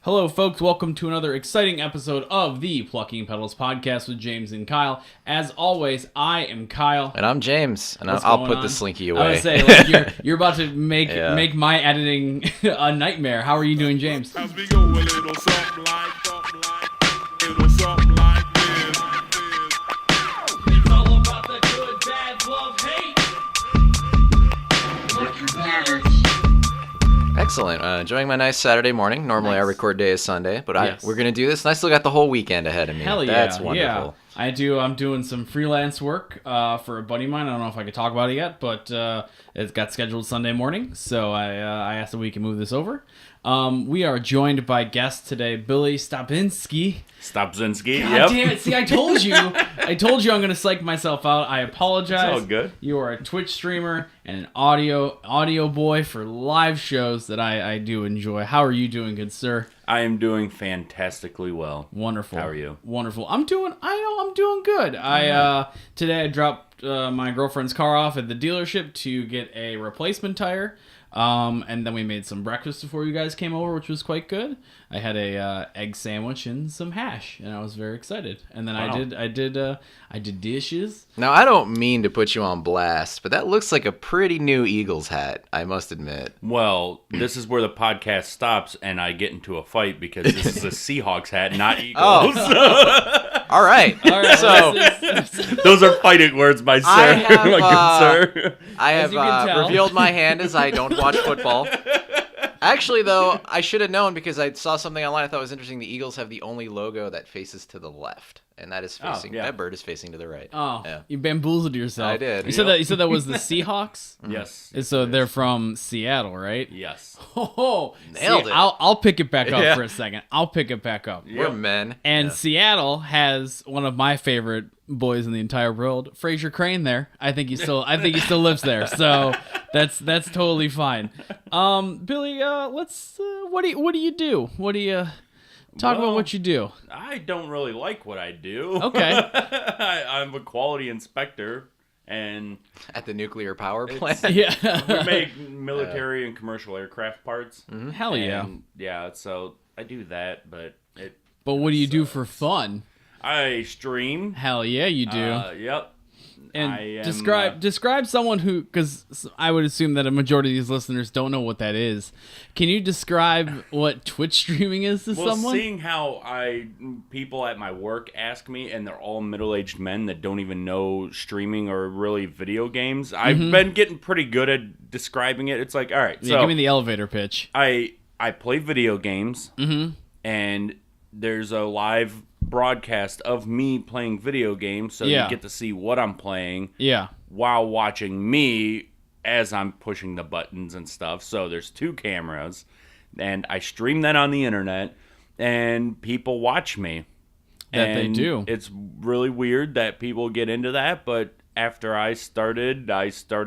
Hello, folks. Welcome to another exciting episode of the Plucking Petals podcast with James and Kyle. As always, I am Kyle. And I'm James. And What's I'll going put on? the slinky away. I would say, like, you're about to make my editing a nightmare. How are you doing, James? As we go a little something like this. It's all about the good, bad, love, hate. Excellent. Enjoying my nice Saturday morning. Normally Nice. our record day is Sunday, but Yes. we're going to do this. And I still got the whole weekend ahead of me. Hell yeah. That's wonderful. Yeah. I do. I'm doing some freelance work for a buddy of mine. I don't know if I could talk about it yet, but it got scheduled Sunday morning, so I asked if we can move this over. We are joined by guest today, Billy Stopczynski. Stopczynski, God damn it. See, I told you I'm going to psych myself out. I apologize. It's all good. You are a Twitch streamer and an audio boy for live shows that I do enjoy. How are you doing, good sir? I am doing fantastically well. Wonderful. How are you? Wonderful. I'm doing good. Today I dropped my girlfriend's car off at the dealership to get a replacement tire. And then we made some breakfast before you guys came over, which was quite good. I had a egg sandwich and some hash, and I was very excited. And then Wow. I did dishes. Now, I don't mean to put you on blast, but that looks like a pretty new Eagles hat, I must admit. Well, this is where the podcast stops and I get into a fight because this is a Seahawks hat, not Eagles. All right. All right, So, Those are fighting words, my sir. I have, my good sir. I As have you can tell. revealed my hand as I don't watch football. Actually, though, I should have known because I saw something online I thought was interesting. The Eagles have the only logo that faces to the left, and that is facing. yeah. That bird is facing to the right. Oh, Yeah. you bamboozled yourself. I did. You said that was the Seahawks. Yes. And so they're from Seattle, right? Yes. Oh, Nailed it. I'll pick it back up Yeah. for a second. I'll pick it back up. We're men. And Yeah. Seattle has one of my favorite boys in the entire world, Fraser Crane. There, I think he still lives there. So that's totally fine. Billy, let's. What do you do? What do you talk about? Well, What you do? I don't really like what I do. Okay. I'm a quality inspector, and At the nuclear power plant. Yeah. we make military and commercial aircraft parts. Hell yeah. And, yeah, so I do that, but But what do you do for fun? I stream. Hell yeah, you do. Yep. And I am, describe someone who, because I would assume that a majority of these listeners don't know what that is. Can you describe what Twitch streaming is to Well, someone? seeing how people at my work ask me, and they're all middle-aged men that don't even know streaming or really video games, I've been getting pretty good at describing it. It's like, all right, Yeah, so give me the elevator pitch. I play video games, and there's a live broadcast of me playing video games, so Yeah. you get to see what I'm playing Yeah. while watching me as I'm pushing the buttons and stuff. So there's two cameras, and I stream that on the internet, and people watch me. That they And do. It's really weird that people get into that, but after I started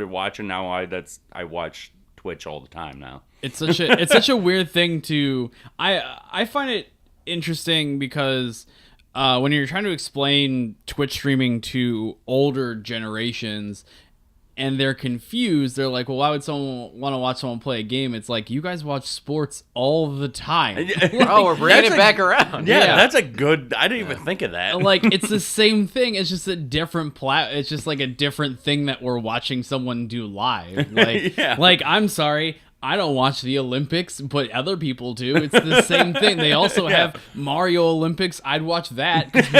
watching. Now I watch Twitch all the time now. It's such a weird thing to. I find it interesting because when you're trying to explain Twitch streaming to older generations and they're confused, they're like, well, why would someone want to watch someone play a game? It's like, you guys watch sports all the time. Oh, we're bringing it back around. Yeah, that's a good. I didn't even think of that. Like, it's the same thing. It's just a different it's just like a different thing that we're watching someone do live. Like, Yeah. like, I'm sorry, I don't watch the Olympics, but other people do. It's the same thing. They also have Mario Olympics. I'd watch that because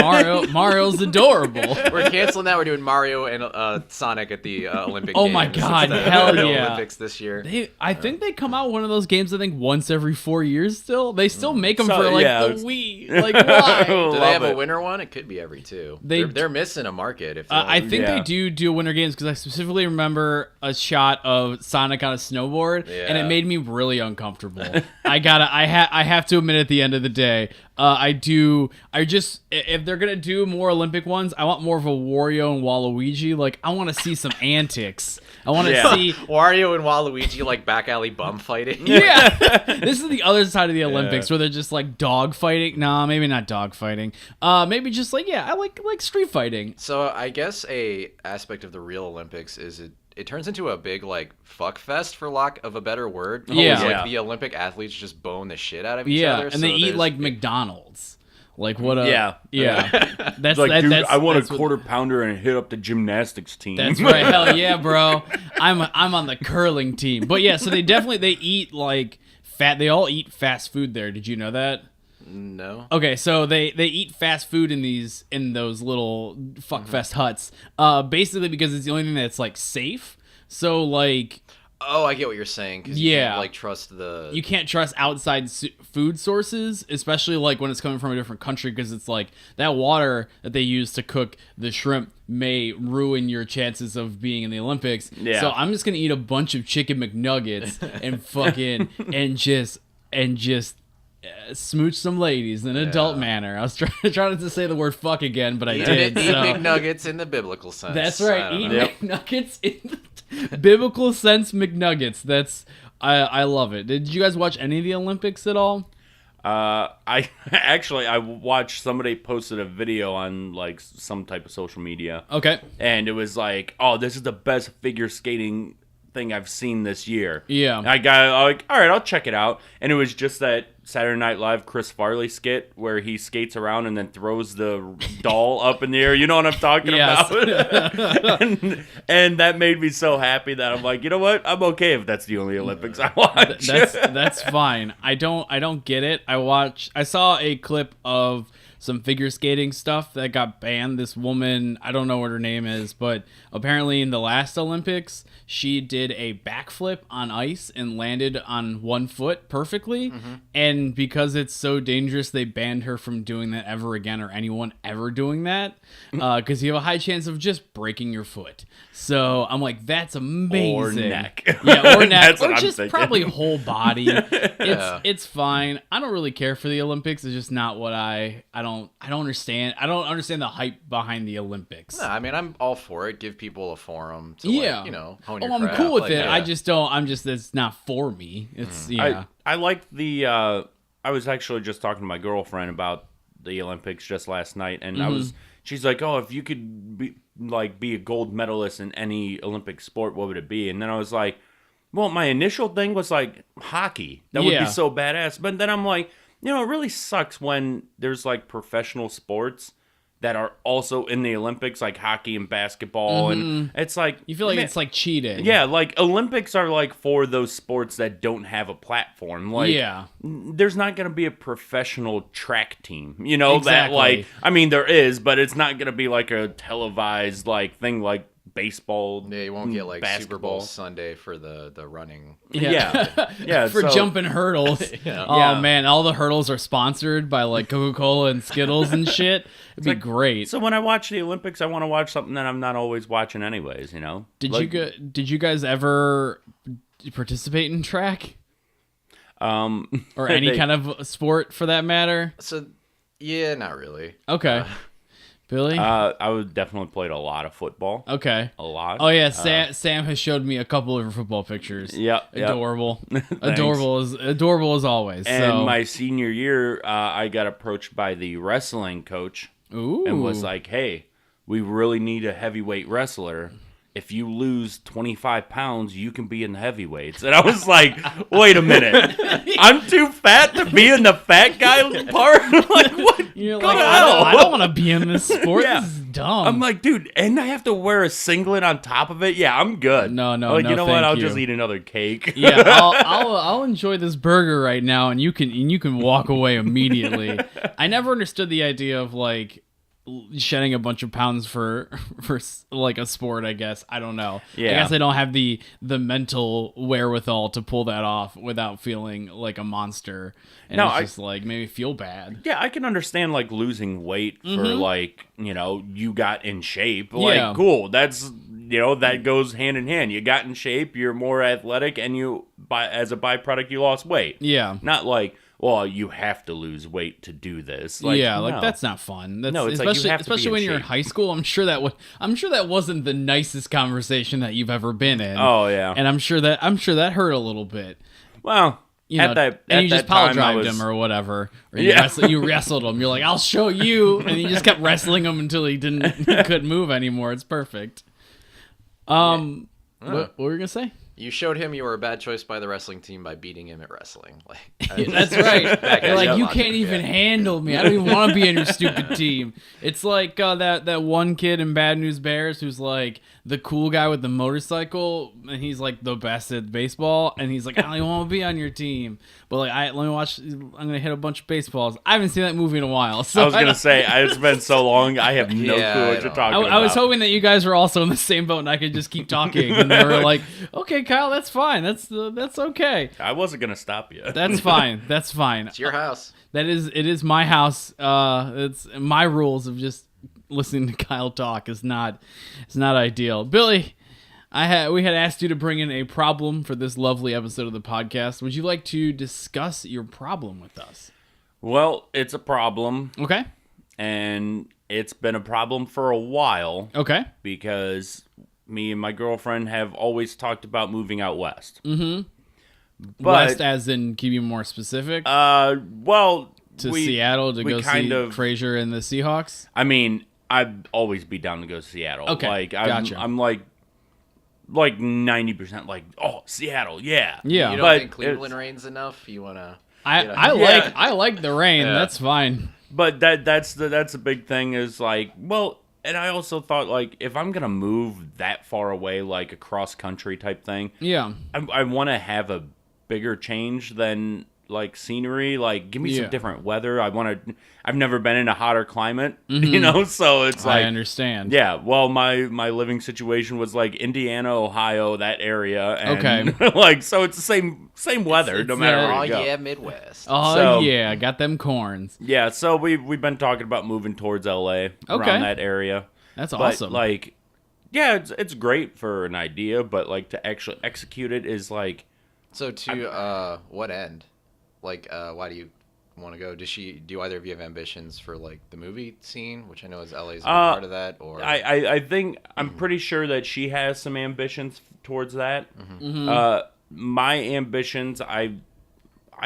Mario's adorable. We're canceling that. We're doing Mario and Sonic at the Olympic Oh Games. my God, It's the hell Rio yeah. Olympics this year. I think they come out one of those games, I think, once every 4 years still. They still make them So, for, like, yeah, the it's- Wii. Like, why? Do they Love have a it. winner one? It could be every two. They- They're missing a market. If I think Yeah. they do winter games because I specifically remember a shot of Sonic on a snowboard, and it Yeah. made me really uncomfortable. I have to admit, at the end of the day, if they're gonna do more Olympic ones, I want more of a Wario and Waluigi. Like, I want to see some antics. I want to Yeah. see. Wario and Waluigi like back alley bum fighting. Yeah, this is the other side of the Olympics where they're just like dog fighting. Nah, maybe not dog fighting. Maybe just like I like street fighting. So I guess a aspect of the real Olympics is it turns into a big like fuck fest for lack of a better word. Yeah. Like Yeah. the Olympic athletes just bone the shit out of each Yeah, other. and they eat like McDonald's. Like what a Yeah. That's Like, dude, that's I want that's a quarter pounder and hit up the gymnastics team. That's right. Hell yeah, bro. I'm on the curling team. But yeah, so they eat like fat. They all eat fast food there. Did you know that? No. Okay, so they eat fast food in those little fuckfest huts. Basically because it's the only thing that's like safe. So like Oh, I get what you're saying. 'Cause you Yeah. can't, like trust the. you can't trust outside food sources, especially like when it's coming from a different country, because it's like that water that they use to cook the shrimp may ruin your chances of being in the Olympics. Yeah. So I'm just gonna eat a bunch of chicken McNuggets and fucking and just smooch some ladies in an adult manner. I was trying to say the word fuck again, but I did. Eat so. McNuggets in the biblical sense. That's right. I don't Eat know. McNuggets in the biblical sense McNuggets. I love it. Did you guys watch any of the Olympics at all? I watched somebody posted a video on like some type of social media. Okay. And it was like, oh, this is the best figure skating thing I've seen this year. Yeah. I got like, all right, I'll check it out. And it was just that Saturday Night Live Chris Farley skit where he skates around and then throws the doll up in the air. You know what I'm talking Yes. about? and that made me so happy that I'm like, you know what? I'm okay if that's the only Olympics I watch. That's fine. I don't get it. I saw a clip of some figure skating stuff that got banned. This woman, I don't know what her name is, but apparently in the last Olympics, she did a backflip on ice and landed on one foot perfectly. And because it's so dangerous, they banned her from doing that ever again, or anyone ever doing that, because you have a high chance of just breaking your foot. So I'm like, that's amazing. Or neck. Yeah, or neck, That's what or I'm just thinking. probably whole body. Yeah. It's fine. I don't really care for the Olympics. It's just not what I don't understand. I don't understand the hype behind the Olympics. No, I mean, I'm all for it. Give people a forum to, Yeah. like, hone Oh, your I'm craft. cool with Like, it. yeah. It's not for me. It's yeah. I liked the. I was actually just talking to my girlfriend about the Olympics just last night, and she's like, "Oh, if you could be a gold medalist in any Olympic sport, what would it be?" And then I was like, "Well, my initial thing was like hockey. That would Yeah. be so badass." But then I'm like, it really sucks when there's like professional sports that are also in the Olympics, like hockey and basketball, and it's like You feel like man, it's like cheating. yeah, like Olympics are like for those sports that don't have a platform. Like, Yeah. there's not going to be a professional track team, that Exactly. like, I mean, there is, but it's not going to be like a televised like thing like baseball. Yeah, you won't get like Super Bowl basketball. Sunday for the running. Yeah. Yeah, For so- jumping hurdles. Oh Yeah. man, all the hurdles are sponsored by like Coca-Cola and Skittles and shit. It'd be great. So when I watch the Olympics, I want to watch something that I'm not always watching anyways, Did you guys ever participate in track or any they- kind of sport for that matter? So, yeah, not really. Okay. Billy? I would definitely played a lot of football. Okay. A lot. Oh yeah, Sam has showed me a couple of her football pictures. Yep. Adorable. Adorable as always. And so. my senior year, I got approached by the wrestling coach Ooh. and was like, "Hey, we really need a heavyweight wrestler. If you lose 25 pounds, you can be in the heavyweights." And I was like, "Wait a minute, I'm too fat to be in the fat guy part." Like, what? You're Go like, to I hell. don't want to be in this sport. Yeah. This is dumb. I'm like, dude, and I have to wear a singlet on top of it. Yeah, I'm good. No, I'm like, no, you know what? thank I'll you. just eat another cake. Yeah, I'll enjoy this burger right now, and you can walk away immediately. I never understood the idea of like shedding a bunch of pounds for like a sport. I guess I don't know. Yeah. I guess I don't have the mental wherewithal to pull that off without feeling like a monster. And No, it's I- just like made me feel bad. Yeah, I can understand like losing weight for like, you got in shape. Like, Yeah. cool. That's, that goes hand in hand. You got in shape, you're more athletic, and as a byproduct, you lost weight. Yeah. Not like, well, you have to lose weight to do this. Like, yeah, like no. that's not fun. That's, No, it's like you especially have to be especially in when you're in shape. high school. I'm sure that wasn't the nicest conversation that you've ever been in. Oh, yeah. And I'm sure that hurt a little bit. Well, You know, at and you that just power time, I drived was- him or whatever. Or Yeah. you wrestled him. You're like, I'll show you, and you just kept wrestling him until he couldn't move anymore. It's perfect. What were you gonna say? You showed him you were a bad choice by the wrestling team by beating him at wrestling. Like That's right. They're like, you logic, can't even handle me. I don't even want to be in your stupid team. It's like that one kid in Bad News Bears who's like the cool guy with the motorcycle, and he's like the best at baseball, and he's like, I don't even want to be on your team. But like, let me watch. I'm gonna hit a bunch of baseballs. I haven't seen that movie in a while. So I was gonna say it's been so long. I have no clue what you're talking about. I was hoping that you guys were also in the same boat, and I could just keep talking. And they were like, "Okay, Kyle, that's fine. That's okay. I wasn't gonna stop you. That's fine. That's fine. It's your house. It is my house. It's my rules of just listening to Kyle talk is not ideal. Billy, we had asked you to bring in a problem for this lovely episode of the podcast. Would you like to discuss your problem with us? Well, it's a problem. Okay. And it's been a problem for a while. Okay. Because me and my girlfriend have always talked about moving out west. Mm-hmm. But, west as in, can you be more specific? Well, to Seattle to go see Frazier and the Seahawks? I mean, I'd always be down to go to Seattle. Okay, like, gotcha. I'm like 90% like, oh, Seattle, yeah. Yeah. You don't think Cleveland rains enough? You want to... I like the rain. Yeah. That's fine. But that's the big thing is like, well, and I also thought like if I'm gonna move that far away, like a cross country type thing, yeah, I want to have a bigger change than like scenery. Like give me some different weather. I've never been in a hotter climate, you know, so it's like I understand. Yeah, well, my living situation was like Indiana, Ohio, that area, and okay, like so it's the same weather no matter where you go. Oh yeah, Midwest. Oh yeah, I got them corns. Yeah, so we've been talking about moving towards LA around that area. That's awesome. But, like, yeah, it's great for an idea, but like to actually execute it is like. So to what end? Like, why do you want to go? Do either of you have ambitions for like the movie scene, which I know is LA's part of that? Or I think I'm pretty sure that she has some ambitions towards that. My ambitions, I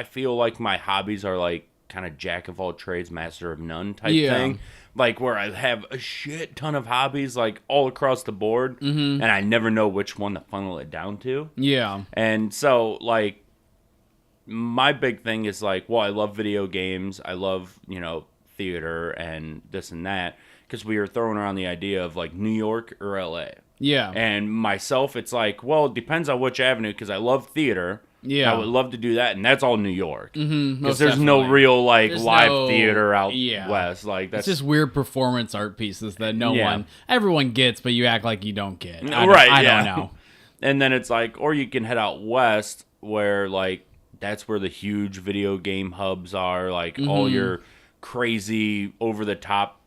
feel like my hobbies are like kind of jack of all trades, master of none type thing. Like where I have a shit ton of hobbies like all across the board, and I never know which one to funnel it down to. Yeah, and so like. My big thing is like, well, I love video games. I love, theater and this and that. Because we were throwing around the idea of like New York or LA. Yeah. And myself, it's like, well, it depends on which avenue. Because I love theater. Yeah. I would love to do that. And that's all New York. Because there's definitely. no real like live theater out west. Like that's it's just weird performance art pieces that everyone gets, but you act like you don't get. I don't know. And then it's like, or you can head out west where like, that's where the huge video game hubs are, like all your crazy over-the-top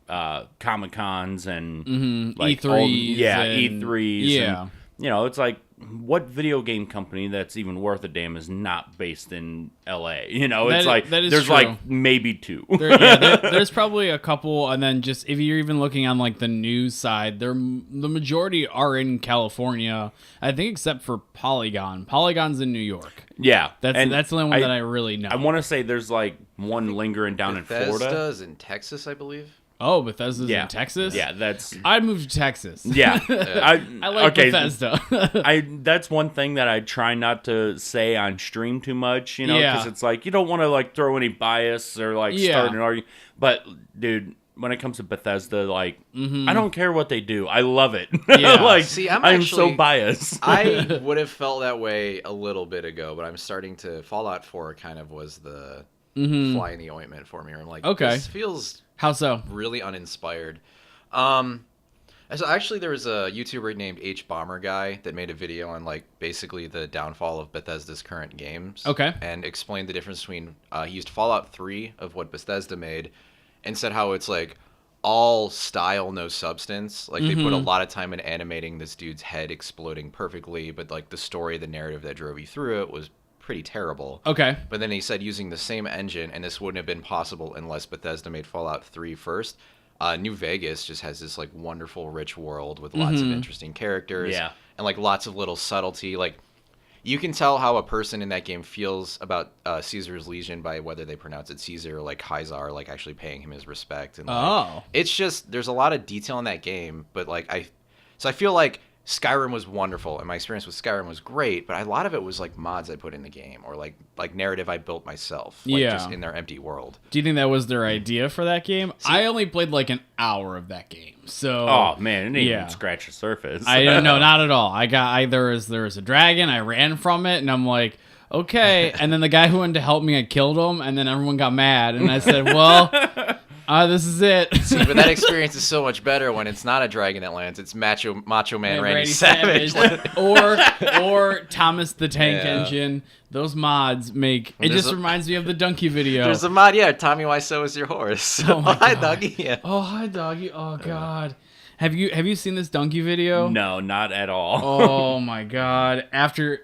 Comic-Cons and like E3s. E3s. Yeah. And, it's like, what video game company that's even worth a damn is not based in LA? There's true. like maybe two. There's probably a couple, and then just if you're even looking on like the news side, the majority are in California. I think except for Polygon. Polygon's in New York. Yeah, that's the only one that I really know. I want to say there's like one lingering down in Florida. Bethesda's in Texas, I believe. Oh, Bethesda's in Texas? Yeah, that's... I'd move to Texas. Yeah. I like Bethesda. That's one thing that I try not to say on stream too much, because it's like, you don't want to, like, throw any bias or, like, start an argument. But, dude, when it comes to Bethesda, like, I don't care what they do. I love it. Yeah. See, I'm so biased. I would have felt that way a little bit ago, but I'm starting to... Fallout 4 kind of was the fly in the ointment for me. I'm like, this feels... How so? Really uninspired. So actually, there was a YouTuber named H Bomber Guy that made a video on like basically the downfall of Bethesda's current games. Okay. And explained the difference between he used Fallout 3 of what Bethesda made, and said how it's like all style, no substance. Like they put a lot of time in animating this dude's head exploding perfectly, but like the story, the narrative that drove you through it was pretty terrible. Okay. But then he said using the same engine, and this wouldn't have been possible unless Bethesda made Fallout 3 first. New Vegas just has this like wonderful, rich world with lots of interesting characters. Yeah. And like lots of little subtlety. Like you can tell how a person in that game feels about Caesar's Legion by whether they pronounce it Caesar or like Caesar, like actually paying him his respect. And it's just there's a lot of detail in that game, but like I feel like Skyrim was wonderful, and my experience with Skyrim was great, but a lot of it was like mods I put in the game, or like narrative I built myself, just in their empty world. Do you think that was their idea for that game? I only played like an hour of that game, so oh man, it didn't even scratch the surface. I no, not at all. There was a dragon. I ran from it, and I'm like, okay. And then the guy who wanted to help me, I killed him, and then everyone got mad, and I said, well. This is it. See, but that experience is so much better when it's not a dragon that lands. It's Macho Man Randy Savage. or Thomas the Tank Engine. Those mods make... It just reminds me of the Donkey video. There's a mod, Tommy Wiseau is your horse. Oh, my hi, God. Doggy. Yeah. Oh, hi, Doggy. Oh, God. Have you seen this Donkey video? No, not at all. Oh, my God. After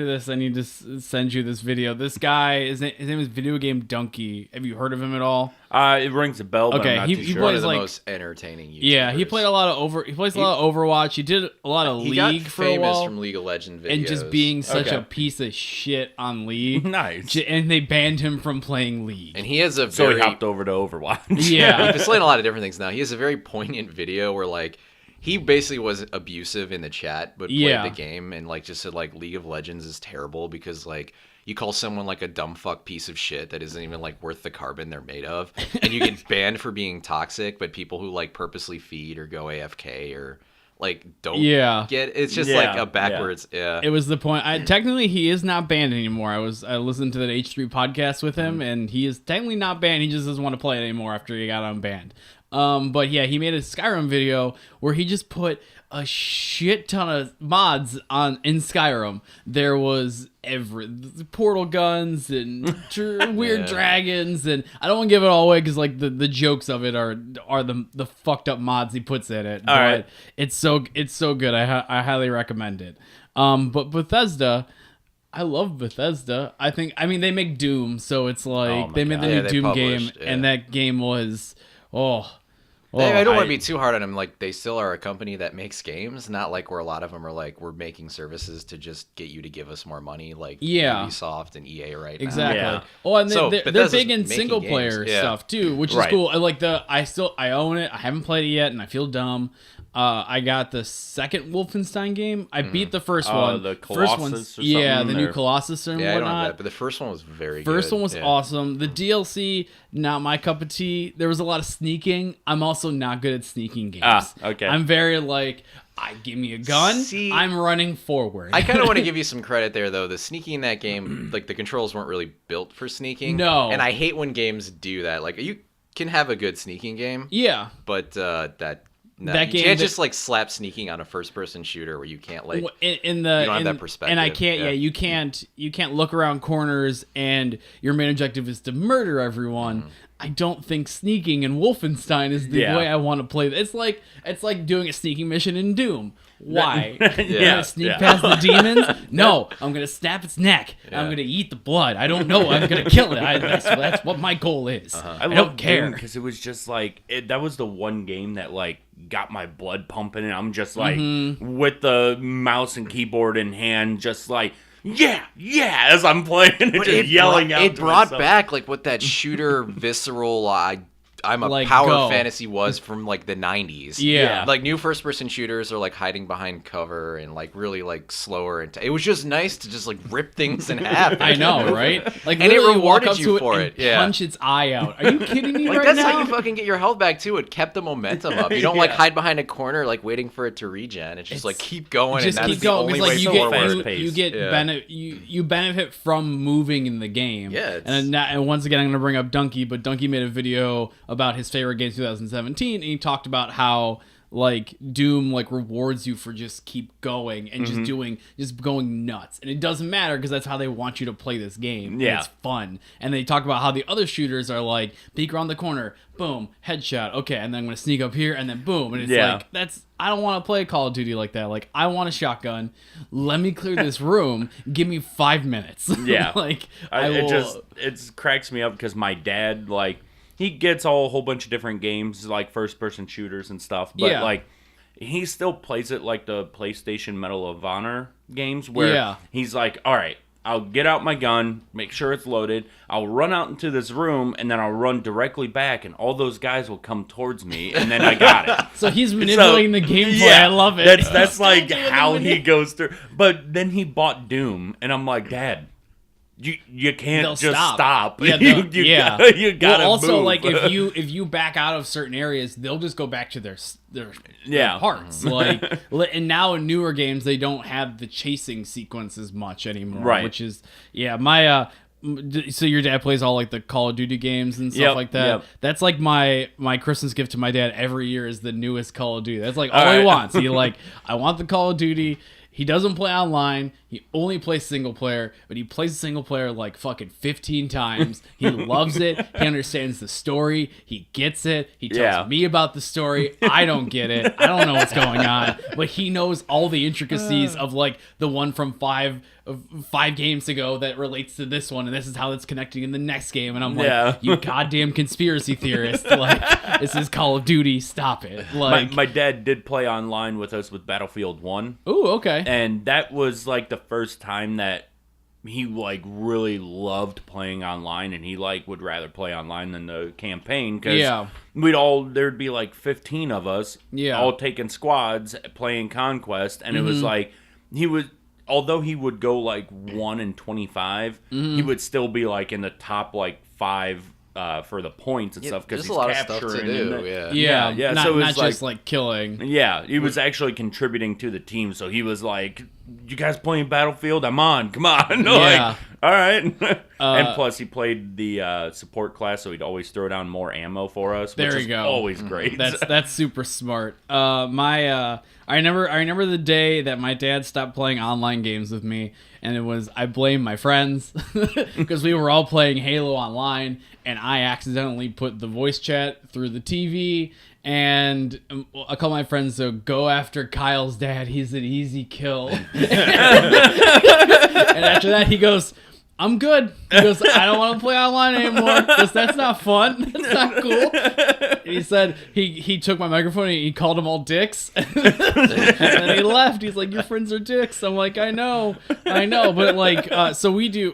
this, I need to send you this video. This guy, his name is Video Game Donkey. Have you heard of him at all? It rings a bell, but Okay, I'm not he too sure. One of plays the like most entertaining YouTubers. yeah. He plays a lot of Overwatch. He did a lot of He got League for a famous while, from League of Legends videos. and just being such Okay. a piece of shit on League. Nice. And they banned him from playing League. And he has a So very... he hopped over to Overwatch. Yeah. He's playing a lot of different things now. He has a very poignant video where, like, he basically was abusive in the chat, but played the game and, like, just said, like, League of Legends is terrible because, like, you call someone, like, a dumb fuck piece of shit that isn't even, like, worth the carbon they're made of, and you get banned for being toxic, but people who, like, purposely feed or go AFK or, like, don't get... It's just, like, a backwards... Yeah. It was the point. Technically, he is not banned anymore. I listened to that H3 podcast with him, and he is technically not banned. He just doesn't want to play it anymore after he got unbanned. But yeah, he made a Skyrim video where he just put a shit ton of mods in Skyrim. There was portal guns and weird dragons, and I don't want to give it all away because like the jokes of it are the fucked up mods he puts in it. But right. it's so good. I highly recommend it. But Bethesda. I love Bethesda. I mean they make Doom, so it's like they made the new Doom game, and that game was I don't want to be too hard on them. Like, they still are a company that makes games, not like where a lot of them are like, we're making services to just get you to give us more money, like Ubisoft and EA right now. Exactly. Yeah. Oh, and So, they're Bethesda's big in making single games. player stuff too, which is Right. cool. I like I own it. I haven't played it yet, and I feel dumb. I got the second Wolfenstein game. I beat the first one. The first Colossus one's or the something, new or- Colossus and Yeah, I don't have whatnot. that, but the first one was very good. First one was awesome. The DLC, not my cup of tea. There was a lot of sneaking. I'm also not good at sneaking games. Okay. I'm very like, give me a gun. See, I'm running forward. I kind of want to give you some credit there, though. The sneaking in that game, like, the controls weren't really built for sneaking. No. And I hate when games do that. Like, you can have a good sneaking game, Yeah. but you game can't just, like, slap sneaking on a first-person shooter where you can't, like... In the you don't have that perspective. and I can't. Yeah, you can't look around corners, and your main objective is to murder everyone. I don't think sneaking in Wolfenstein is the way I want to play. It's like doing a sneaking mission in Doom. Why? You're gonna sneak past the demons? No, I'm gonna snap its neck. I'm gonna eat the blood. I don't know. I'm gonna kill it. That's what my goal is. I don't care because it was just like that was the one game that like got my blood pumping, and I'm just like with the mouse and keyboard in hand, just like as I'm playing and just yelling out. It to brought myself. back like what that shooter visceral I'm a Like, power go. fantasy was from like the 90s. Yeah. Like new first person shooters are like hiding behind cover and like really like slower and it was just nice to just like rip things in half. I know, right? Like, And it literally walk rewarded up you to it for and it, yeah. punch its eye out. Are you kidding me Like right that's now? how you fucking get your health back too. It kept the momentum up. You don't like hide behind a corner like waiting for it to regen. It's just like keep going. Just and that's keep the going only because way like you forward. get fast-paced. you get Yeah. you benefit from moving in the game. Yeah, and once again I'm gonna bring up Donkey, but Donkey made a video about his favorite game 2017, and he talked about how like Doom like rewards you for just keep going and just going nuts, and it doesn't matter because that's how they want you to play this game. And Yeah. it's fun. And they talk about how the other shooters are like peek around the corner, boom, headshot, okay, and then I'm gonna sneak up here and then boom, and it's like I don't want to play Call of Duty like that. Like, I want a shotgun. Let me clear this room. Give me 5 minutes. Yeah. Like it cracks me up because my dad like he gets a whole bunch of different games like first person shooters and stuff, but like he still plays it like the PlayStation Medal of Honor games where he's like, all right, I'll get out my gun, make sure it's loaded. I'll run out into this room, and then I'll run directly back, and all those guys will come towards me, and then I got it. So he's manipulating the gameplay. Yeah, I love it. That's like how he goes through. But then he bought Doom, and I'm like, Dad, you can't They'll just stop. Yeah, you gotta also move. like if you back out of certain areas, they'll just go back to their parts. Like, and now in newer games they don't have the chasing sequence as much anymore. Right. Which is my so your dad plays all like the Call of Duty games and stuff like that. Yep. That's like my Christmas gift to my dad every year is the newest Call of Duty. That's like all he wants. He like, I want the Call of Duty. He doesn't play online. He only plays single player, but he plays single player like fucking 15 times. He loves it. He understands the story. He gets it. He tells me about the story. I don't get it. I don't know what's going on, but he knows all the intricacies of like the one from five games ago that relates to this one, and this is how it's connecting in the next game. And I'm like, you goddamn conspiracy theorist! Like, this is Call of Duty. Stop it! Like, my dad did play online with us with Battlefield 1. Ooh, okay. And that was like the first time that he like really loved playing online, and he like would rather play online than the campaign because there'd be like 15 of us all taking squads playing Conquest, and it was like although he would go like 1 in 25, he would still be like in the top like 5 for the points and stuff because he's a lot capturing. Of stuff to do, yeah. Not, so it was not just like killing. Yeah, he was actually contributing to the team. So he was like, "You guys playing Battlefield? I'm on. Come on!" Like, all right. And plus, he played the support class, so he'd always throw down more ammo for us. Which There you go. Always great. That's super smart. I remember the day that my dad stopped playing online games with me, and it was I blame my friends because we were all playing Halo online, and I accidentally put the voice chat through the TV. And I call my friends to go after Kyle's dad. He's an easy kill. And after that, he goes, I'm good. He goes, I don't want to play online anymore because that's not fun. That's not cool. And he said he took my microphone and he called them all dicks. And then he left. He's like, your friends are dicks. I'm like, I know. But like, so we do,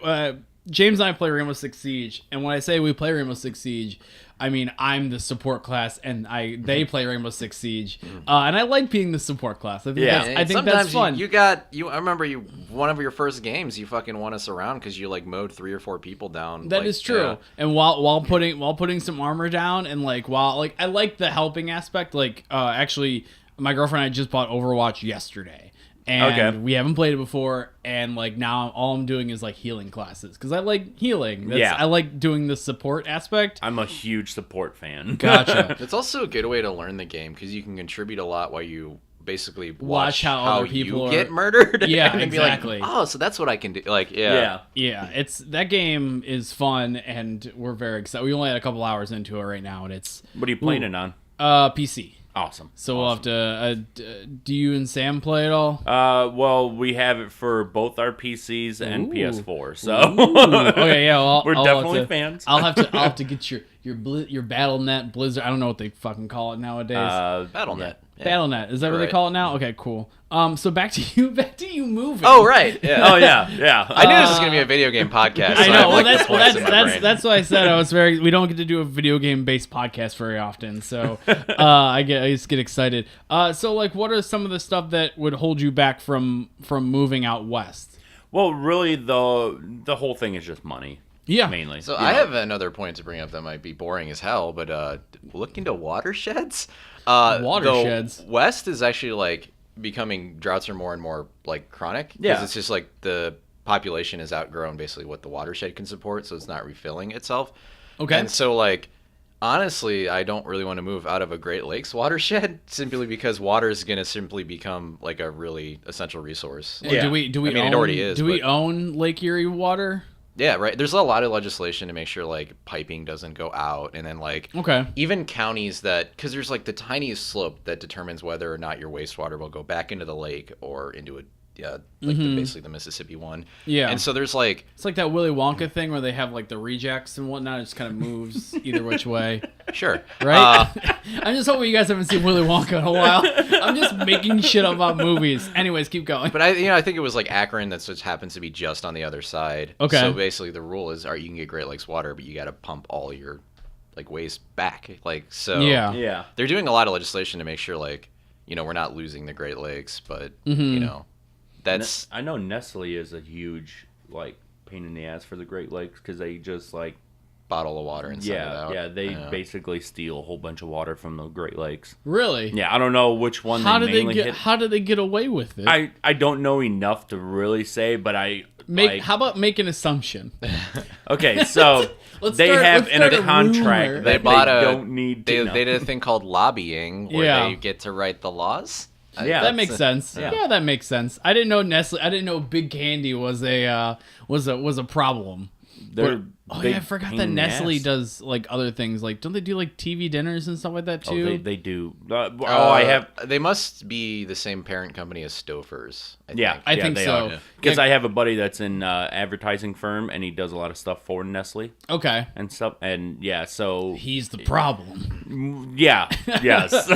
James and I play Rainbow Six Siege. And when I say we play Rainbow Six Siege, I mean, I'm the support class, and they play Rainbow Six Siege, and I like being the support class. I think that's fun. I remember one of your first games, you fucking won us around because you like mowed 3 or 4 people down. That is true. Yeah. And while putting some armor down, and like I like the helping aspect. Like actually, my girlfriend and I just bought Overwatch yesterday. And we haven't played it before, and like now all I'm doing is like healing classes because I like healing. I like doing the support aspect. I'm a huge support fan. Gotcha. It's also a good way to learn the game because you can contribute a lot while you basically watch how other people get murdered. Yeah, and exactly. Be like, oh, so that's what I can do. Like, yeah. It's that game is fun, and we're very excited. We only had a couple hours into it right now, and it's. What are you playing it on? PC. Awesome. So we'll have to. Do you and Sam play it all? Well, we have it for both our PCs and PS4. So okay, yeah, well, we're definitely fans. I'll have to get your BattleNet Blizzard. I don't know what they fucking call it nowadays. BattleNet. Yeah. BattleNet. Is that what they call it now? Okay, cool. So back to you moving. Oh right. Yeah. Oh yeah. I knew this was gonna be a video game podcast. I know. Well, that's why I said we don't get to do a video game based podcast very often. So I just get excited. So like, what are some of the stuff that would hold you back from moving out west? Well, really, the whole thing is just money. Yeah, mainly. So I have another point to bring up that might be boring as hell, but look into watersheds. Watersheds. The West is actually like becoming droughts are more and more like chronic. Yeah, because it's just like the population has outgrown basically what the watershed can support, so it's not refilling itself. Okay. And so like honestly, I don't really want to move out of a Great Lakes watershed simply because water is going to simply become like a really essential resource. Well, do we I mean, it already is. Do we own Lake Erie water? Yeah, right. There's a lot of legislation to make sure like piping doesn't go out, and then like even counties that because there's like the tiniest slope that determines whether or not your wastewater will go back into the lake or into basically the Mississippi one. Yeah. And so there's like it's like that Willy Wonka thing where they have like the rejects and whatnot. It just kind of moves either which way. Sure. Right? I'm just hoping you guys haven't seen Willy Wonka in a while. I'm just making shit up about movies. Anyways, keep going. But I think it was like Akron that just happens to be just on the other side. Okay. So basically, the rule is, you can get Great Lakes water, but you got to pump all your like waste back. Like so. Yeah. They're doing a lot of legislation to make sure we're not losing the Great Lakes, but that's. I know Nestle is a huge like pain in the ass for the Great Lakes because they just like bottle of water and send it out. Yeah, they basically steal a whole bunch of water from the Great Lakes. Really? Yeah, I don't know which one How they did mainly they get? hit. How did they get away with it? I don't know enough to really say, but How about make an assumption? Okay, so Let's they start- have let's in start a a contract rumor. that they don't need to know. They did a thing called lobbying where Yeah. they get to write the laws. Yeah. That makes sense. yeah. Yeah, that makes sense. I didn't know Nestle. I didn't know Big Candy was a problem. They're Oh big yeah, I forgot pain that in the Nestle ass. does like other things. Like, don't they do like TV dinners and stuff like that too? Oh, they do. I have. They must be the same parent company as Stouffer's. I think they so. are. Because Yeah. I have a buddy that's in advertising firm, and he does a lot of stuff for Nestle Okay, and stuff. And yeah, so he's the problem. yeah, yes.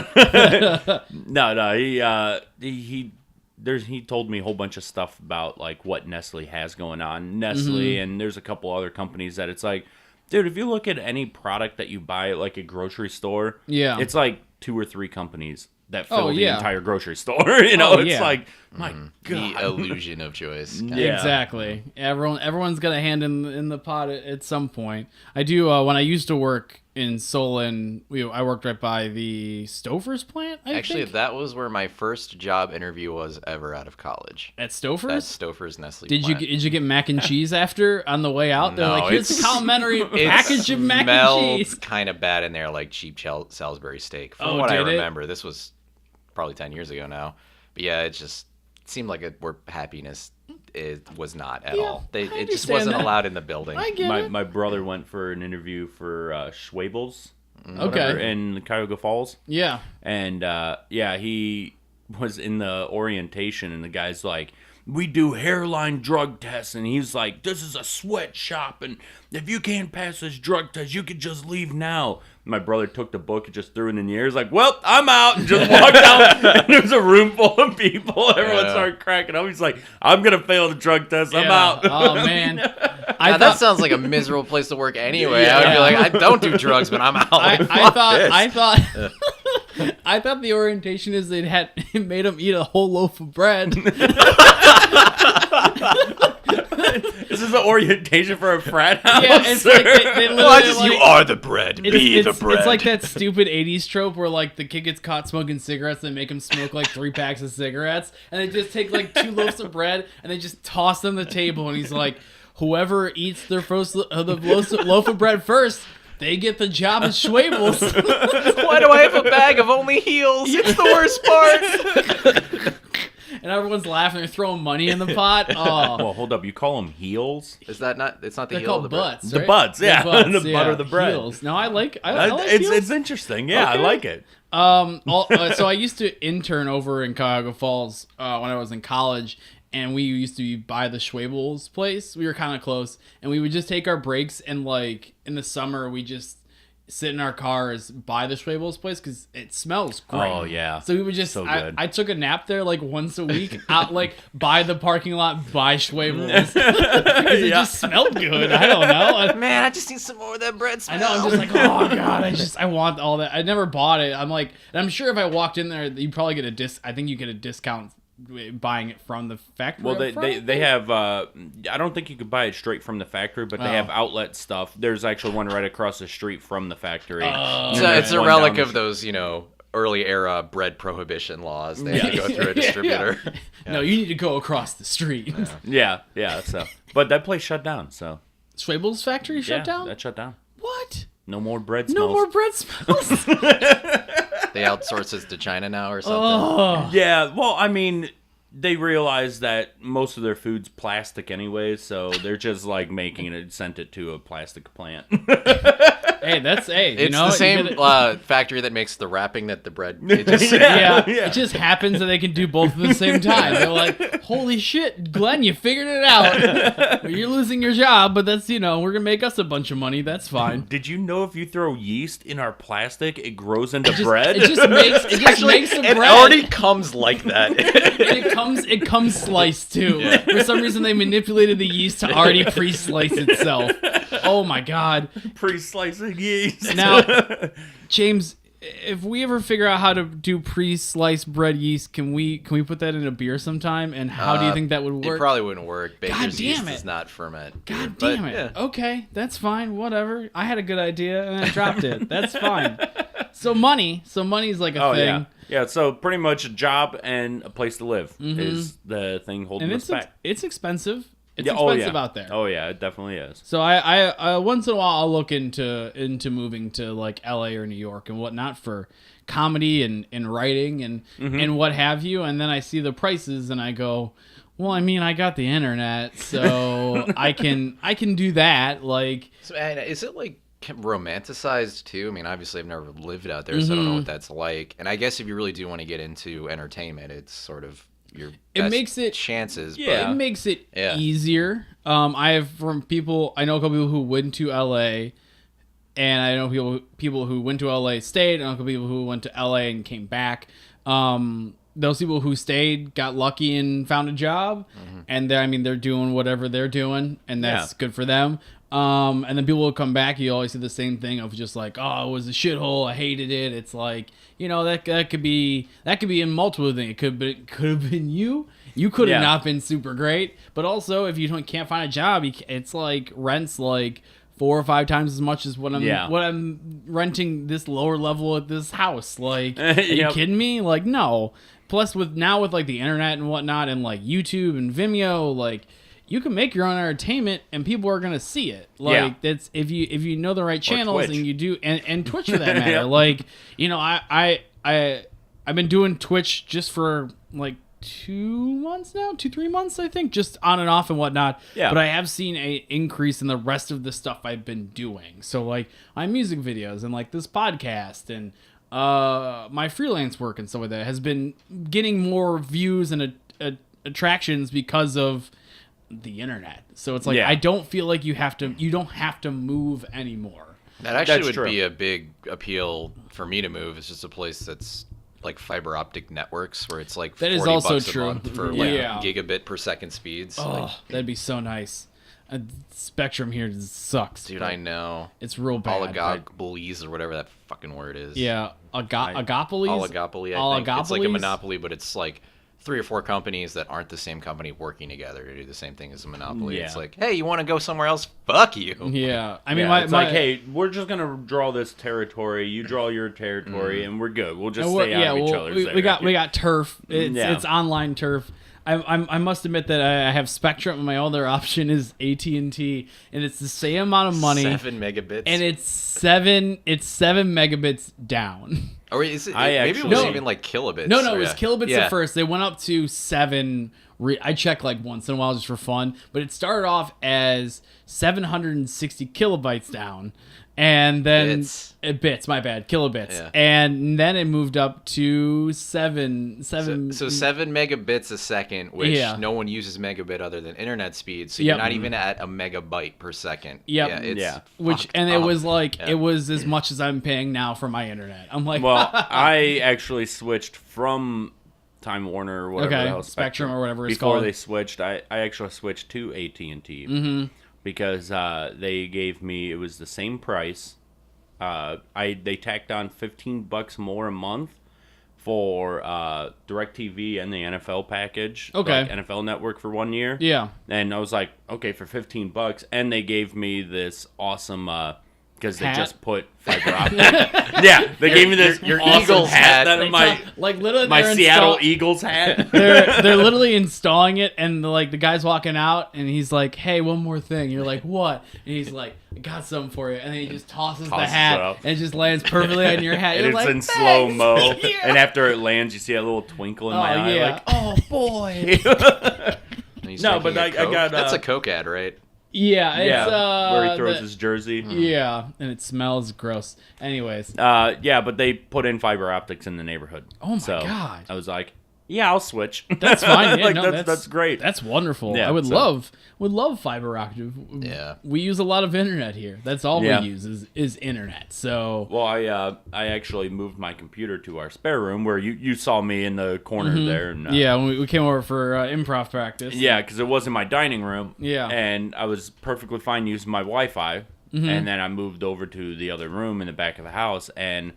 No, he told me a whole bunch of stuff about like what Nestle has going on. Nestle and there's a couple other companies that it's like, dude, if you look at any product that you buy at like a grocery store, Yeah. it's like 2 or 3 companies that fill the yeah. entire grocery store. You know, Oh, it's yeah. like, my The God. illusion of choice. Yeah. Exactly. Everyone's got a hand in the pot at some point. I do. When I used to work in Solon, I worked right by the Stouffer's plant. Actually, think? that was where my first job interview was ever out of college. At Stouffer's. That's Stouffer's Nestle Did plant. you get mac and cheese after on the way out? They're No, like, here's a it's- complimentary package of mac and smelled cheese. kind of bad in there, like cheap Salisbury steak. From Oh, what I did it? remember, this was probably 10 years ago now. But yeah, it seemed like where happiness was not at all. It just understand wasn't that. allowed in the building. I get it. My brother went for an interview for Schwabel's Okay. in Cuyahoga Falls. Yeah. And he was in the orientation, and the guy's like, we do hairline drug tests, and he's like, this is a sweatshop, and if you can't pass this drug test, you could just leave now. My brother took the book and just threw it in the air. He's like, well, I'm out, and just walked out, and there was a room full of people. Everyone started cracking up. He's like, I'm going to fail the drug test. I'm Yeah. out. Oh man. That sounds like a miserable place to work anyway. Yeah. I would be like, I don't do drugs, but I'm out. I thought the orientation is they had made him eat a whole loaf of bread. This is an orientation for a frat house. Yeah, it's like they literally you are the bread. Be the bread. It's like that stupid 80s trope where like the kid gets caught smoking cigarettes and they make him smoke like 3 packs of cigarettes, and they just take like 2 loaves of bread and they just toss them on the table, and he's like, whoever eats their first loaf of bread first, they get the job at Schwabel's. Why do I have a bag of only heels? It's the worst part. And everyone's laughing. They're throwing money in the pot. Oh, Well, hold up. You call them heels? Is that not? It's not the they're heel of called the bread. butts. The right? butts, yeah. The butts, The butt or the bread. Heels. No, I like. I like it's heels. interesting. Yeah, Okay. I like it. So I used to intern over in Cuyahoga Falls when I was in college, and we used to be by the Schwabel's place. We were kind of close, and we would just take our breaks, and like in the summer, we just sit in our cars by the Schwabel's place because it smells great. Oh, yeah. So we would just. So good. I took a nap there like once a week, out like by the parking lot by Schwabel's. 'Cause it just smelled good. I don't know. Man, I just need some more of that bread I smell. know. I'm just like, oh god, I want all that. I never bought it. I'm like, and I'm sure if I walked in there, you probably get a I think you get a discount buying it from the factory. Well, up front. they have. I don't think you could buy it straight from the factory, but they have outlet stuff. There's actually one right across the street from the factory. It's a relic of those, early era bread prohibition laws. They had to go through a distributor. No, you need to go across the street. Yeah. So, but that place shut down. So Schwabel's factory shut down. That shut down. What? No more bread No smells. more bread smells. They outsource it to China now or something. Oh. Yeah. Well, I mean, they realize that most of their food's plastic anyway, so they're just like making it, sent it to a plastic plant. Hey, you It's know, the same factory that makes the wrapping that the bread. It just, yeah, it just happens that they can do both at the same time. They're like, holy shit, Glenn, you figured it out. Well, you're losing your job, but that's, we're going to make us a bunch of money. That's fine. Did you know if you throw yeast in our plastic, it grows into bread? It just makes the bread. It already comes like that. It comes sliced too. Yeah. For some reason, they manipulated the yeast to already pre-slice itself. Oh my god. Pre-slicing yeast. Now, James, if we ever figure out how to do pre-sliced bread yeast, can we put that in a beer sometime? And how do you think that would work? It probably wouldn't work. Baker's yeast it. does not ferment. God damn it. Yeah. Okay, that's fine. Whatever. I had a good idea and I dropped it. That's fine. So money's like a thing. Yeah, so pretty much a job and a place to live is the thing holding us back. It's expensive. It's expensive out there. Oh yeah, it definitely is. So I once in a while I'll look into moving to like LA or New York and whatnot for comedy and writing and what have you, and then I see the prices and I go, well, I mean, I got the internet, so I can do that. Like, so, is it like romanticized too? I mean, obviously I've never lived out there, so I don't know what that's like. And I guess if you really do want to get into entertainment, it's sort of your best chances. Yeah, it makes it easier. I have I know a couple people who went to LA, and I know people who went to LA stayed, and I know people who went to LA and came back. Those people who stayed got lucky and found a job, and they're doing whatever they're doing, and that's good for them. And then people will come back. You always see the same thing of just like, oh, it was a shithole. I hated it. It's like, that could be in multiple things. It could have been you. You could have not been super great. But also, if you can't find a job, it's like rent's like 4 or 5 times as much as what I'm renting this lower level at this house. Like, are you kidding me? Like, no. Plus, with like the internet and whatnot, and like YouTube and Vimeo, like, you can make your own entertainment and people are gonna see it. Like, that's if you know the right channels and you do, and Twitch for that matter. Like, I've been doing Twitch just for like 2 months now, 2-3 months, I think, just on and off and whatnot. Yeah. But I have seen a increase in the rest of the stuff I've been doing. So like my music videos and like this podcast and my freelance work and stuff like that has been getting more views and attractions because of the internet. So it's like I don't feel like you don't have to move anymore. That actually would be a big appeal for me to move. It's just a place that's like fiber optic networks where it's like that $40 is also a true month for like gigabit per second speeds. Oh, like, that'd be so nice. Spectrum here sucks. Dude, I know. It's real bad. Oligopolies or whatever that fucking word is. Yeah, oligopolies. Oligopoly. I think it's like a monopoly, but it's like 3 or 4 companies that aren't the same company working together to do the same thing as a monopoly. Yeah. It's like, hey, you want to go somewhere else? Fuck you. Yeah. I mean, it's like, hey, we're just going to draw this territory. You draw your territory, and we're good. We'll just stay out of each other's we got turf. It's online turf. I must admit that I have Spectrum, and my other option is AT&T, and it's the same amount of money. 7 megabits. And it's 7 megabits down. Or is it? Maybe it was even like kilobits. No, it was kilobits at first. They went up to 7. I check like once in a while just for fun, but it started off as 760 kilobytes down, and then bits. My bad, kilobits, and then it moved up to 7. So 7 megabits a second, which no one uses megabit other than internet speed. So you're not even at a megabyte per second. It was like it was as much as I'm paying now for my internet. I'm like, well, I actually switched from Time Warner or whatever the hell, Spectrum or whatever it's called. Before they switched, I actually switched to AT&T because they gave me, it was the same price. They tacked on $15 more a month for DirecTV and the NFL package. Okay. Like NFL Network for 1 year. Yeah. And I was like, okay, for $15, and they gave me this awesome because they just put fiber optic. They gave me this your awesome Eagles hat. My Seattle Eagles hat. They're literally installing it, and the guy's walking out, and he's like, "Hey, one more thing." You're like, "What?" And he's like, "I got something for you." And then he just tosses the hat, and it just lands perfectly on your hat. And it's in slow mo. And after it lands, you see a little twinkle in my eye. Like, oh boy. No, but I got that's a Coke ad, right? Yeah, it's where he throws his jersey. Yeah, and it smells gross. Anyways, but they put in fiber optics in the neighborhood. Oh my so God. I was like, yeah, I'll switch. that's fine. Yeah, that's great. That's wonderful. Yeah, I would love fiber optic. Yeah. We use a lot of internet here. That's all Yeah. we use is internet. So Well, I actually moved my computer to our spare room where you saw me in the corner there. And, yeah, when we came over for improv practice. Yeah, because it was in my dining room. Yeah. And I was perfectly fine using my Wi-Fi. And then I moved over to the other room in the back of the house. And,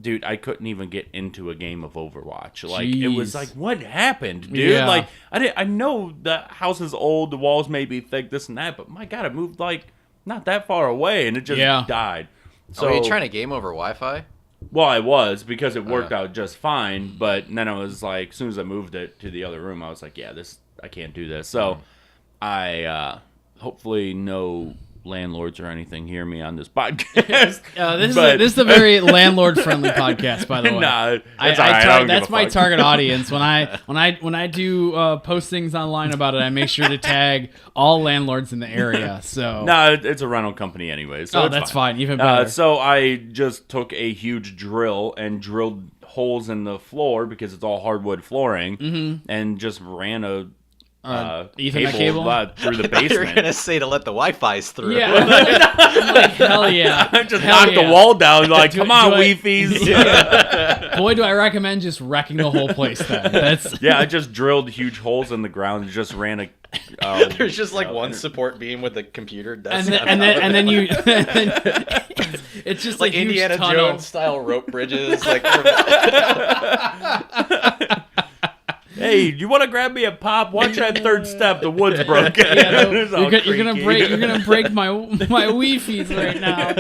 dude, I couldn't even get into a game of Overwatch. Like, it was Jeez. like, what happened, dude? Yeah. Like, I know the house is old, the walls may be thick, this and that. But, my God, I moved, like, not that far away. And it just died. So, are you trying to game over Wi-Fi? Well, I was, because it worked out just fine, but then I was like, as soon as I moved it to the other room, I was like, yeah, I can't do this. So I hopefully no landlords or anything hear me on this podcast. This is a very landlord friendly podcast, by the way. Nah, that's all right. I don't give that's a my fuck. target audience. When I do postings online about it, I make sure to tag all landlords in the area. So No, it's a rental company anyway. So it's that's fine. Even better. So I just took a huge drill and drilled holes in the floor because it's all hardwood flooring, and just ran a Ethernet cable? through the You were basement. gonna say to let the Wi-Fi's through. Yeah, I'm like, hell yeah. I just Hell knocked yeah. the wall down. Like, come on, do I- Wi-Fi's. Boy, do I recommend just wrecking the whole place then. That's Yeah, I just drilled huge holes in the ground and just ran a. There's just like one support beam with a computer desk. and then you it's just like a huge Indiana tunnel. Jones style rope bridges. Like from... Hey, you want to grab me a pop? Watch that third step. The wood's broken. Yeah, no, It's all you're gonna creaky. break my Wi-Fi's right now.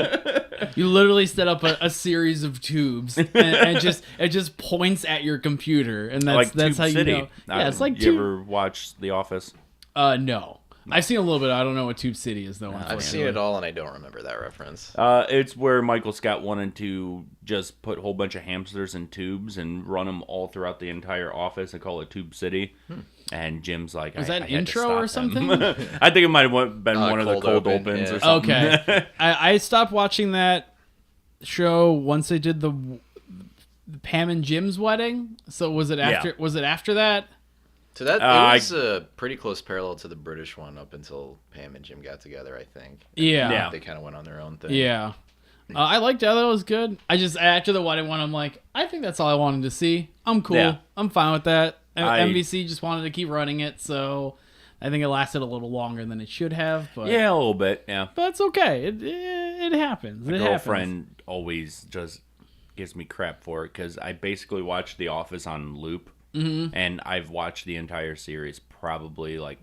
You literally set up a series of tubes, and it just points at your computer, and that's Tube how you City. know. Yeah, it's like you Tube. ever watch The Office? No, I've seen a little bit. I don't know what Tube City is though. I've seen it all, and I don't remember that reference. It's where Michael Scott wanted to just put a whole bunch of hamsters in tubes and run them all throughout the entire office and call it Tube City. And Jim's like, Was that I an had to intro stop or him. something? I think it might have been one of the Cold cold Open, opens yeah. or something. Okay, I stopped watching that show once they did the Pam and Jim's wedding. So was it after? Yeah. Was it after that? So that I- it was a pretty close parallel to the British one up until Pam and Jim got together, I think. Yeah. Yeah. They kind of went on their own thing. Yeah. I liked it. I thought it was good. I just, after the wedding one, I'm like, I think that's all I wanted to see. I'm cool. Yeah. I'm fine with that. I- NBC just wanted to keep running it, so I think it lasted a little longer than it should have. But Yeah, a little bit, yeah. but it's okay. It happens. My It girlfriend always just gives me crap for it because I basically watch The Office on loop. And I've watched the entire series probably like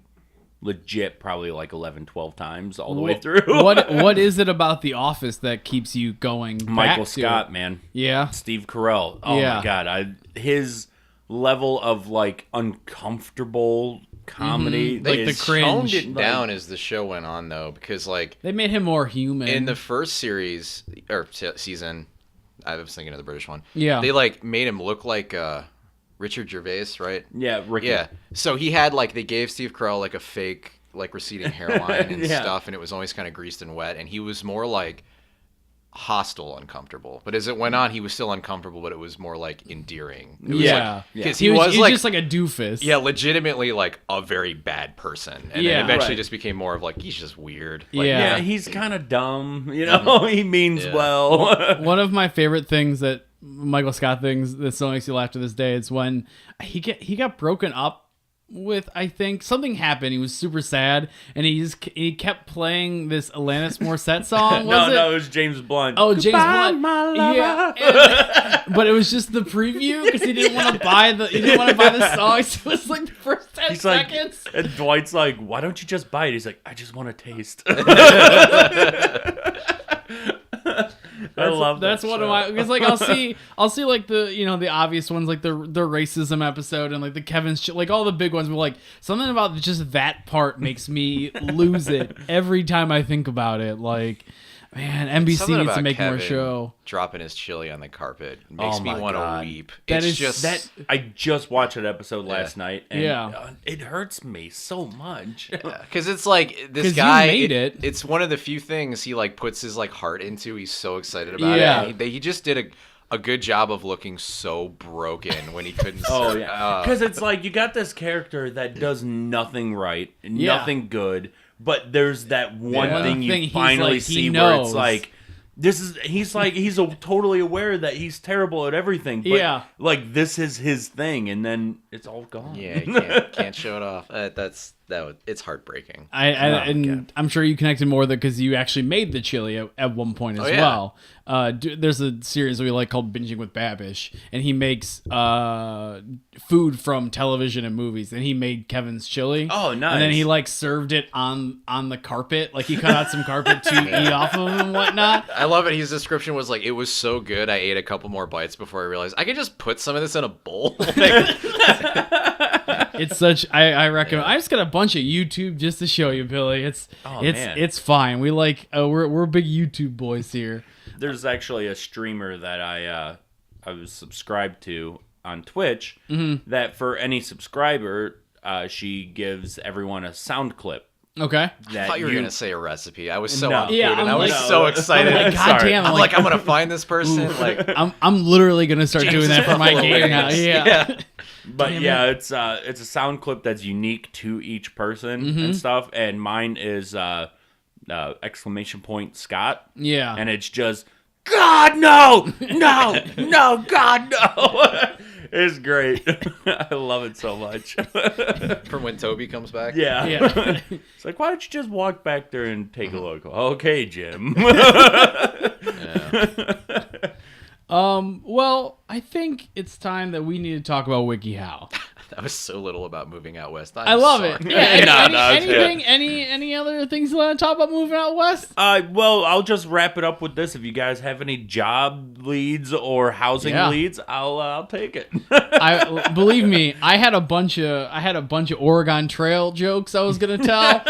11, 12 times all the way through. What is it about The Office that keeps you going back Michael to Scott, it? man. Yeah. Steve Carell. Oh Yeah. my God. His level of like uncomfortable comedy. Like the is- cringe. Toned it like- down as the show went on, though, because like They made him more human. in the first series or season, I was thinking of the British one. Yeah. They like made him look like Richard Gervais, right? Yeah, Ricky. Yeah. So he had like they gave Steve Carell like a fake like receding hairline and Yeah. stuff, and it was always kind of greased and wet, and he was more like hostile, uncomfortable. But as it went on, he was still uncomfortable, but it was more like endearing. It was yeah. because He was like just like a doofus. yeah, legitimately like a very bad person, and Yeah. then eventually Right. just became more of like he's just weird. Like, Yeah. Yeah, he's kind of dumb. You know, he means Yeah. well. One of my favorite things that Michael Scott things that still makes you laugh to this day is when he got broken up with, I think something happened. He was super sad, and he kept playing this Alanis Morissette song. Was No, it was James Blunt. Oh, James Goodbye, Blunt. my lover. Yeah, but it was just the preview because he didn't want to buy the song. So it was like the first 10 He's like, seconds. and Dwight's like, why don't you just buy it? He's like, I just want to taste. I love that That's one of show. my, because like I'll see like the, you know, the obvious ones, like the racism episode and like the Kevin's like all the big ones, but like something about just that part makes me lose it every time I think about it. Like Man, NBC Something needs to about make more Kevin show. dropping his chili on the carpet makes me my want to God. weep. That It's is- just That I just watched that episode last night, and Yeah. it hurts me so much. because it's like this 'Cause you guy. made it. It's one of the few things he like puts his like heart into. He's so excited about Yeah. it. He just did a good job of looking so broken when he couldn't. Oh serve- yeah, because it's like you got this character that does nothing right, Yeah. nothing good, but there's that one Yeah. thing you Thing he's finally like, he see where knows. it's like. He's totally aware that he's terrible at everything. But Yeah. like this is his thing, and then it's all gone. Yeah, you can't show it off. It's heartbreaking. And I'm sure you connected more because you actually made the chili at one point as yeah. well. There's a series we like called Binging with Babish, and he makes food from television and movies, and he made Kevin's chili. Oh, nice. And then he like served it on the carpet, like he cut out some carpet to eat off of and whatnot. I love it. His description was like, "It was so good, I ate a couple more bites before I realized I could just put some of this in a bowl." It's such. I recommend. I just got a bunch of YouTube just to show you, Billy. Man. It's fine. We like we're big YouTube boys here. There's actually a streamer that I was subscribed to on Twitch that for any subscriber, she gives everyone a sound clip. Okay. I That thought you were gonna say a recipe. I was so No. on food, Yeah, and I'm I was like- so excited. I'm like, God Sorry. damn, I'm like, I'm gonna find this person. Like, I'm literally gonna start James doing is that for my full of gaming house. wings. Yeah. But Damn yeah, it's a sound clip that's unique to each person and stuff. And mine is exclamation point Scott. Yeah. And it's just God no, no, God no. It's great. I love it so much. from when Toby comes back. Yeah. Yeah. It's like, why don't you just walk back there and take a look? Okay, Jim. Well, I think it's time that we need to talk about WikiHow. That was so little about moving out west. I love it. Yeah. it's good. Anything? Any other things you want to talk about moving out west? Well, I'll just wrap it up with this. If you guys have any job leads or housing Yeah. leads, I'll take it. I believe me. I had a bunch of Oregon Trail jokes I was gonna tell.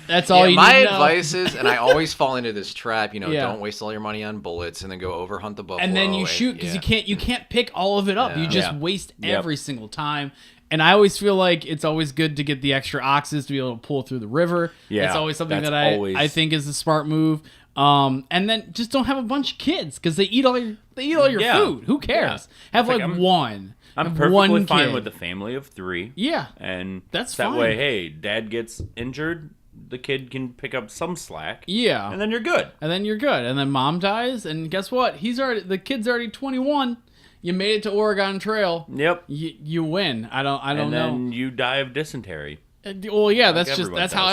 That's all you my need to know. advice is, and I always fall into this trap. Yeah. Don't waste all your money on bullets, and then go over hunt the buffalo. And then you shoot because you can't pick all of it up. Yeah. You just Yeah. waste Yep. every single time. And I always feel like it's always good to get the extra oxes to be able to pull through the river. Yeah, That's always something that's that always- I think is a smart move. And then just don't have a bunch of kids because they eat all your Yeah. food. Who cares? Have Like, like I'm- one. I'm Have perfectly one fine kid. with a family of 3. Yeah. And That's that fine. way, hey, dad gets injured, the kid can pick up some slack. Yeah. And then you're good. And then you're good. And then mom dies, and guess what? The kid's already 21. You made it to Oregon Trail. Yep. You win. I don't And know. then you die of dysentery. Well, yeah, that's everyone how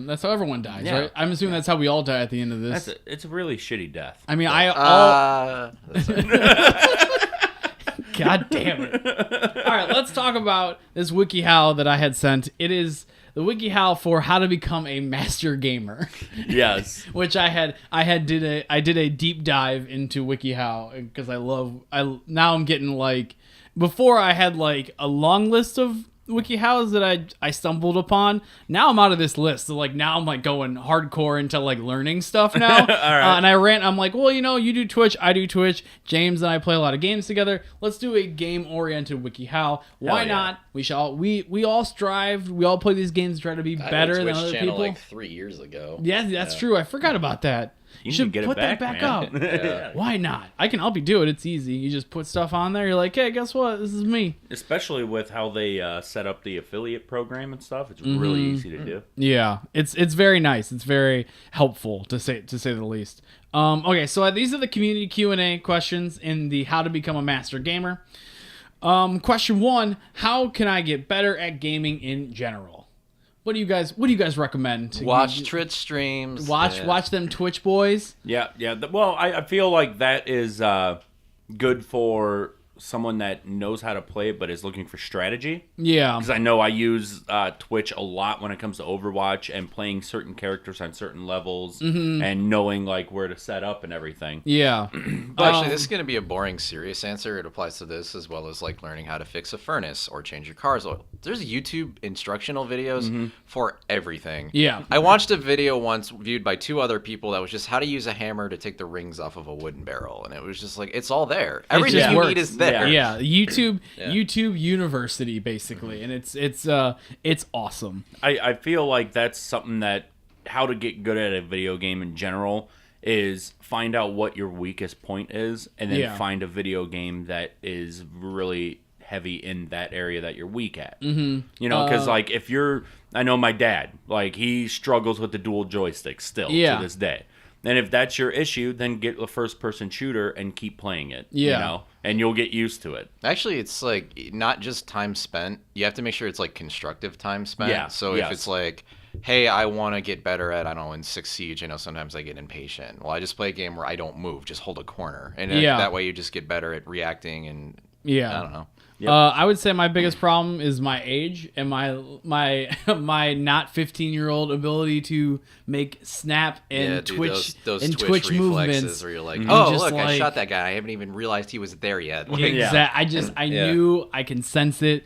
does. everyone dies, Yeah. right? I'm assuming that's how we all die at the end of this. It's a really shitty death. I mean, God damn it! All right, let's talk about this WikiHow that I had sent. It is the WikiHow for how to become a master gamer, Yes. which I did a deep dive into WikiHow because now I'm getting like before I had like a long list of WikiHows that I stumbled upon. Now I'm out of this list. So like now I'm like going hardcore into like learning stuff now. All right. And I'm like, well, you do Twitch, I do Twitch. James and I play a lot of games together. Let's do a game oriented WikiHow. Why yeah. not? We all strive. We all play these games to try to be better than other channel people. like 3 years ago. Yeah, that's true. I forgot about that. You need should to get put it back, that back man. up. Yeah. Why not? I can help you do it. It's easy. You just put stuff on there. You're like, hey, guess what? This is me. Especially with how they set up the affiliate program and stuff. It's really easy to do. Yeah, it's very nice. It's very helpful to say the least. Okay, so these are the community Q&A questions in the How to Become a Master Gamer. Question 1: How can I get better at gaming in general? What do you guys recommend? Watch Twitch streams. Watch them Twitch boys. Yeah. Well, I feel like that is good for someone that knows how to play it but is looking for strategy. Yeah. Because I know I use Twitch a lot when it comes to Overwatch and playing certain characters on certain levels and knowing like where to set up and everything. Yeah. Well, actually, this is going to be a boring, serious answer. It applies to this as well as like learning how to fix a furnace or change your car's oil. There's YouTube instructional videos for everything. Yeah. I watched a video once viewed by 2 other people that was just how to use a hammer to take the rings off of a wooden barrel, and it was just like it's all there. Everything you need is there. Yeah. YouTube University basically, and it's awesome. I feel like that's something that how to get good at a video game in general is find out what your weakest point is and then find a video game that is really heavy in that area that you're weak at. You know, because like if you're, I know my dad, like he struggles with the dual joystick still to this day. And if that's your issue, then get a first-person shooter and keep playing it. You know, and you'll get used to it. Actually, it's like not just time spent. You have to make sure it's like constructive time spent. Yeah. So if it's like, hey, I want to get better at, I don't know, in 6 Siege, I know sometimes I get impatient. Well, I just play a game where I don't move, just hold a corner. And that way you just get better at reacting and I don't know. Yep. I would say my biggest problem is my age and my not 15-year-old ability to make snap and twitch those and twitch twitch movements. Reflexes where you're like, oh look, like, I shot that guy. I haven't even realized he was there yet. Like, exactly. I knew, I can sense it.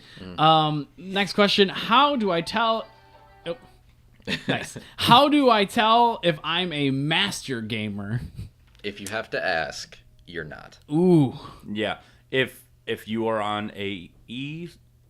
Next question: how do I tell? Oh, nice. How do I tell if I'm a master gamer? If you have to ask, you're not. Ooh. Yeah. If you are on a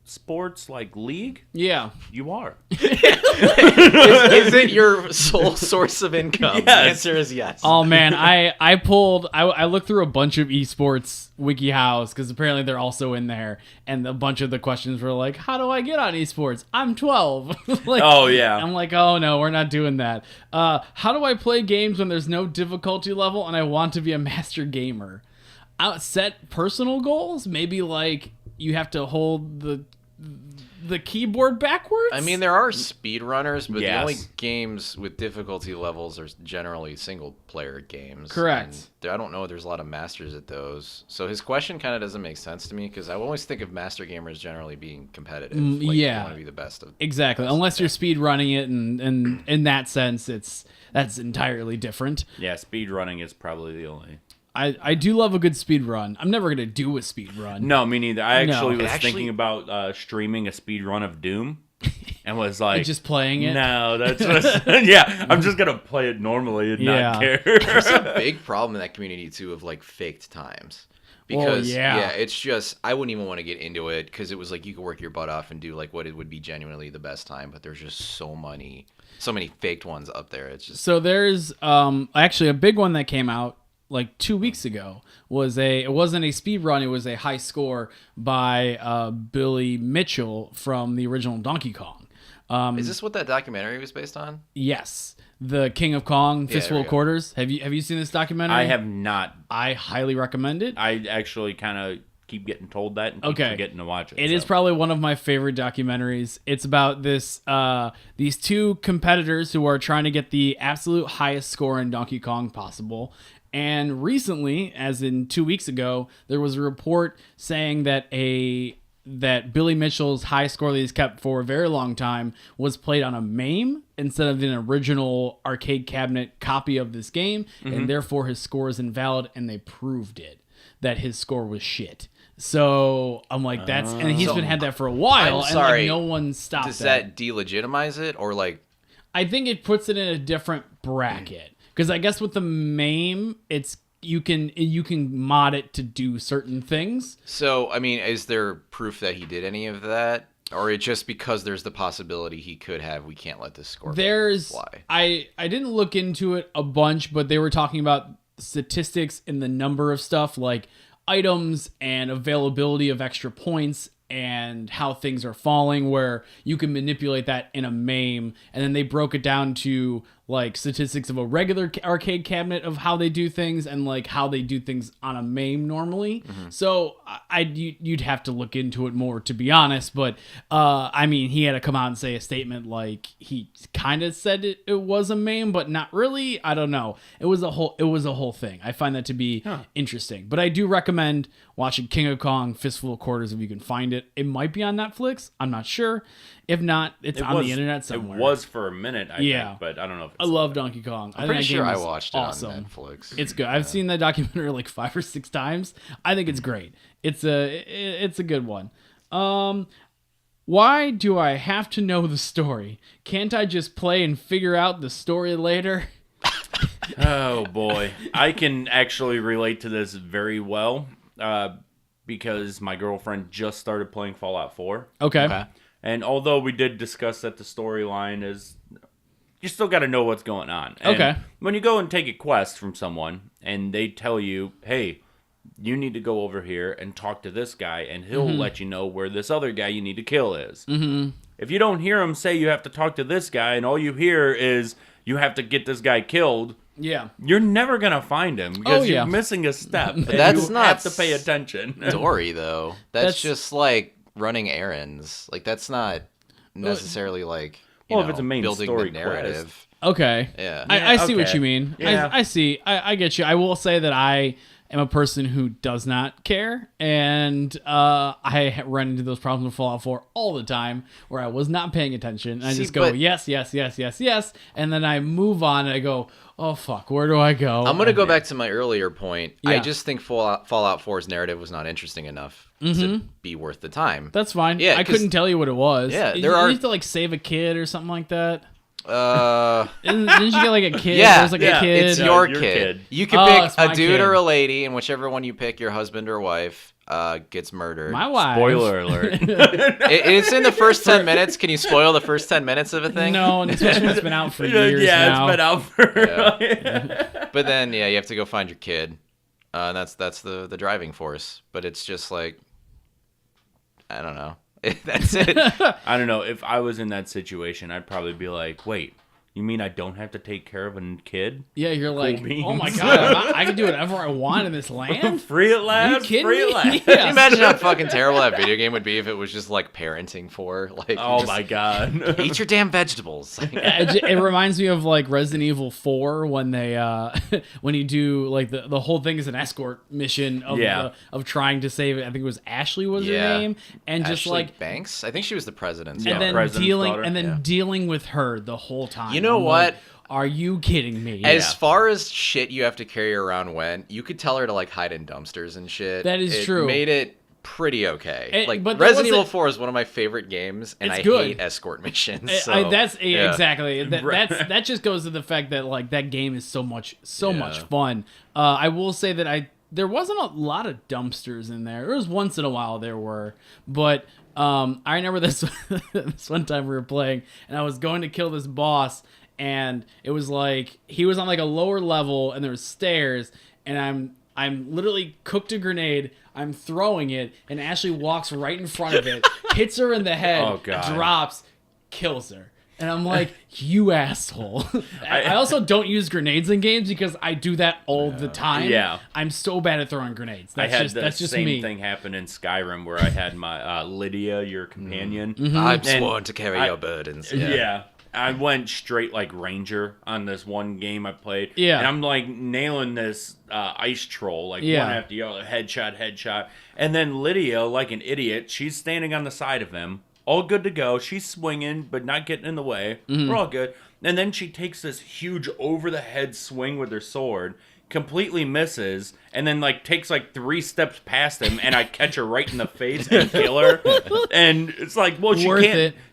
sports like league, you are. Is it your sole source of income? Yes. The answer is yes. Oh man, I looked through a bunch of esports WikiHows because apparently they're also in there, and a bunch of the questions were like, "How do I get on esports? I'm 12." Like, oh yeah. I'm like, oh no, we're not doing that. How do I play games when there's no difficulty level and I want to be a master gamer? Set personal goals. Maybe like you have to hold the keyboard backwards. I mean, there are speedrunners, but the Yes. only games with difficulty levels are generally single-player games. Correct. And I don't know. There's a lot of masters at those. So his question kind of doesn't make sense to me because I always think of master gamers generally being competitive. Like, you want to be the best of. Exactly. Unless you're speed running it, and in that sense, that's entirely different. Yeah, speed running is probably the only. I do love a good speed run. I'm never gonna do a speed run. No, me neither. I actually was Actually- thinking about streaming a speed run of Doom, and was like, And just playing it. no, that's just, yeah. I'm just gonna play it normally and not care. There's a big problem in that community too of like faked times. Because it's just I wouldn't even want to get into it because it was like you could work your butt off and do like what it would be genuinely the best time, but there's just so many faked ones up there. It's just So there's actually a big one that came out like 2 weeks ago. It wasn't a speed run, it was a high score by Billy Mitchell from the original Donkey Kong. Is this what that documentary was based on? Yes, the King of Kong, Fistful of Quarters. Have you seen this documentary? I have not. I highly recommend it. I actually kind of keep getting told that and keep forgetting to watch it. It is probably one of my favorite documentaries. It's about these 2 competitors who are trying to get the absolute highest score in Donkey Kong possible. And recently, as in 2 weeks ago, there was a report saying that Billy Mitchell's high score that he's kept for a very long time was played on a MAME instead of an original arcade cabinet copy of this game, and therefore his score is invalid, and they proved it, that his score was shit. So I'm like, and he's been had that for a while, and like no one stopped Does that delegitimize it, or like? I think it puts it in a different bracket. Because I guess with the MAME, it's you can mod it to do certain things. So, I mean, is there proof that he did any of that? Or it just because there's the possibility he could have, we can't let this score fly? I didn't look into it a bunch, but they were talking about statistics and the number of stuff like items and availability of extra points and how things are falling, where you can manipulate that in a MAME, and then they broke it down to like statistics of a regular arcade cabinet of how they do things and like how they do things on a MAME normally. So you'd have to look into it more, to be honest. But I mean, he had to come out and say a statement like he kind of said it was a MAME, but not really. I don't know. It was a whole thing. I find that to be interesting. But I do recommend watching King of Kong Fistful of Quarters if you can find it. It might be on Netflix. I'm not sure. If not, it's on the internet somewhere. It was for a minute, I think, but I don't know if it's I love Donkey Kong. I'm pretty sure I watched it on Netflix. It's good. I've seen that documentary like 5 or 6 times. I think it's great. It's a good one. Why do I have to know the story? Can't I just play and figure out the story later? Oh boy, I can actually relate to this very well because my girlfriend just started playing Fallout 4. Okay. And although we did discuss that the storyline is, you still got to know what's going on. And okay. When you go and take a quest from someone and they tell you, hey, you need to go over here and talk to this guy and he'll let you know where this other guy you need to kill is. If you don't hear him say you have to talk to this guy and all you hear is you have to get this guy killed, you're never going to find him because you're missing a step. But that's you not have to pay attention. Story, though. That's just like running errands. Like, that's not necessarily like, you know, if it's a main building story the narrative. Quest. Okay. Yeah. I see what you mean. Yeah. I see. I get you. I will say that I am a person who does not care, and I run into those problems with Fallout 4 all the time where I was not paying attention. And I just go, yes, and then I move on and I go, oh, fuck, where do I go? I'm going to go back to my earlier point. I just think Fallout 4's narrative was not interesting enough to be worth the time. That's fine. Yeah, I couldn't tell you what it was. Yeah, you used to like save a kid or something like that. Didn't you get like a kid? Yeah, There's like a kid. It's your kid. You can pick a dude or a lady, and whichever one you pick, your husband or wife, gets murdered. My wife. Spoiler alert. It's in the first 10 minutes. Can you spoil the first 10 minutes of a thing? No, and especially when it's been out for years now. It's been out for... But then, you have to go find your kid. And that's the driving force. But it's just like, I don't know. That's it. I don't know. If I was in that situation, I'd probably be like, wait, you mean I don't have to take care of a kid? Yeah, you're Cool like, beans. oh my god, I can do whatever I want in this land? Free at last? Are you kidding Free me? at last. Yeah. Can you imagine how fucking terrible that video game would be if it was just like parenting for like? Oh my god! Eat your damn vegetables. It reminds me of like Resident Evil 4 when they when you do like the whole thing is an escort mission of trying to save it. I think it was Ashley was her name, and just Ashley like Banks. I think she was the president. And then dealing with her the whole time. You know what? Are you kidding me? As far as shit you have to carry around when, you could tell her to like hide in dumpsters and shit. That is true. Made it pretty okay. But Resident Evil 4 is one of my favorite games, and I good. hate escort missions. Exactly. That just goes to the fact that like that game is so much fun. I will say that there wasn't a lot of dumpsters in there. There was once in a while there were, but I remember this this one time we were playing, and I was going to kill this boss. And it was like he was on like a lower level, and there was stairs, and I'm literally cooked a grenade. I'm throwing it, and Ashley walks right in front of it, hits her in the head, drops, kills her. And I'm like, you asshole. I also don't use grenades in games because I do that all the time. Yeah. I'm so bad at throwing grenades. That's just same me. thing happen in Skyrim where I had my Lydia, your companion. I'm sworn to carry your burdens. Yeah. I went straight like Ranger on this one game I played. Yeah. And I'm like nailing this ice troll, like one after the other, headshot. And then Lydia, like an idiot, she's standing on the side of him, all good to go. She's swinging, but not getting in the way. We're all good. And then she takes this huge over-the-head swing with her sword, completely misses, and then like takes like 3 steps past him, and I catch her right in the face and kill her. And it's like, well,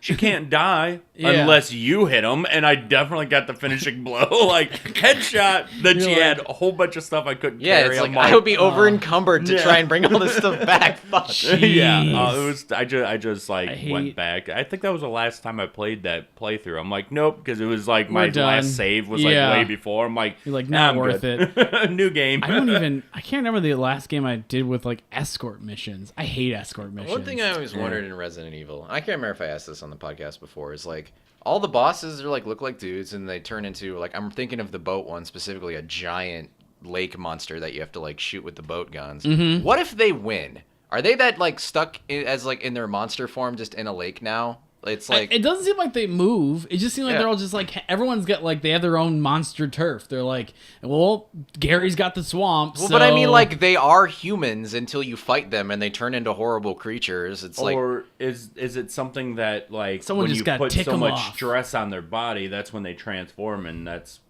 she can't die unless you hit him, and I definitely got the finishing blow, like headshot. Then she had a whole bunch of stuff I couldn't carry. It's like I would be over encumbered to try and bring all this stuff back. Fuck. Yeah, it was. I just went back. I think that was the last time I played that playthrough. I'm like, nope, because it was like my last save was like way before. I'm like, you're like, not worth it. New game. I can't remember the last game I did with like escort missions. I hate escort missions. One thing I always wondered in Resident Evil, I can't remember if I asked this on the podcast before, is like all the bosses are like look like dudes and they turn into like, I'm thinking of the boat one specifically, a giant lake monster that you have to like shoot with the boat guns. Mm-hmm. What if they win? Are they that like stuck as like in their monster form just in a lake now? It's like it doesn't seem like they move. It just seems like they're all just like everyone's got like they have their own monster turf. They're like, well, Gary's got the swamp. Well, so... but I mean, like they are humans until you fight them and they turn into horrible creatures. It's like, or is it something that like someone when just you gotta put tick so 'em much off. stress on their body, that's when they transform, and that's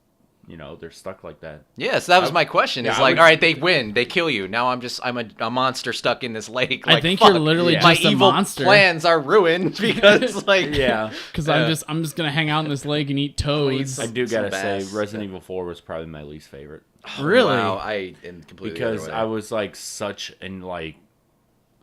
they're stuck like that. yeah. So that was my question. yeah, It's I like, would- all right, they win, they kill you. Now I'm a monster stuck in this lake. Like, I think fuck, you're literally Yeah. my just a evil monster. plans are ruined because like Yeah, Because I'm just gonna hang out in this lake and eat toads. I do Some gotta say, bass. Resident Evil 4 was probably my least favorite Really? Wow, I am completely the other because way. I was like such an like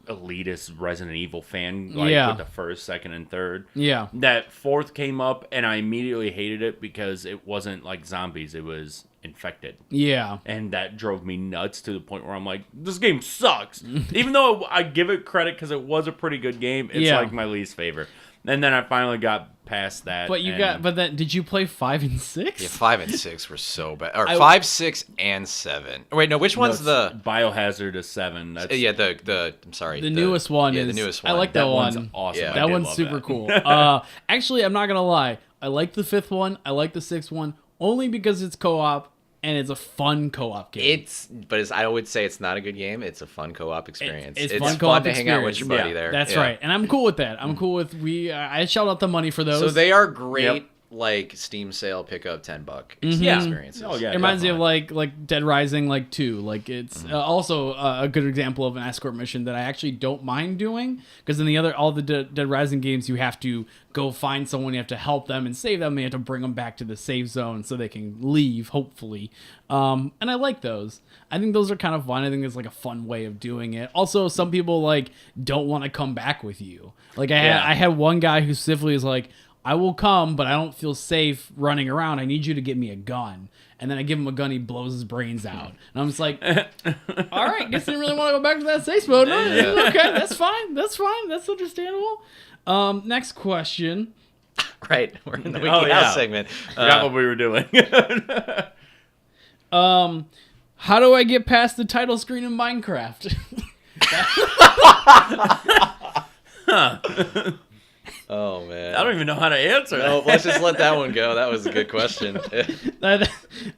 elitist Resident Evil fan, like Yeah. with the first, second, and third. Yeah. That fourth came up, and I immediately hated it because it wasn't like zombies; it was infected. Yeah. And that drove me nuts to the point where I'm like, this game sucks. Even though I give it credit because it was a pretty good game, it's Yeah. like my least favorite. And then I finally got past that. But then did you play 5 and 6? Yeah, 5 and 6 were so bad. Or I- 5, 6, and 7. Wait, no, which one's the? Biohazard is 7. That's Yeah, the. I'm sorry. The newest one Yeah, is the newest I one. like that one's one. awesome. Yeah. I That did one's love super that. cool. Actually, I'm not gonna lie. I like the 5th one. I like the 6th one only because it's co-op and it's a fun co-op game. I would say it's not a good game. It's a fun co-op experience. It's It's fun fun co-op to hang out with your experience. buddy Yeah, there. That's Yeah. right, and I'm cool with that. I'm cool with I shout out the money for those. So they are great. Yep. Like Steam sale, pick up $10 Yeah. experiences. Oh, yeah. It reminds me of definitely. like Dead Rising 2. Like it's also a good example of an escort mission that I actually don't mind doing because in the all the Dead Rising games you have to go find someone, you have to help them and save them, and you have to bring them back to the safe zone so they can leave hopefully. And I like those. I think those are kind of fun. I think it's like a fun way of doing it. Also, some people like don't want to come back with you. Like I had one guy who specifically is like, I will come, but I don't feel safe running around. I need you to get me a gun. And then I give him a gun, he blows his brains out. And I'm just like, all right, guess I didn't really want to go back to that safe mode. No, okay, that's fine. That's understandable. Next question. Right. We're in the Wiki Oh, yeah. House segment. Forgot what we were doing. How do I get past the title screen in Minecraft? Oh man. I don't even know how to answer No, that. let's just let that one go. That was a good question.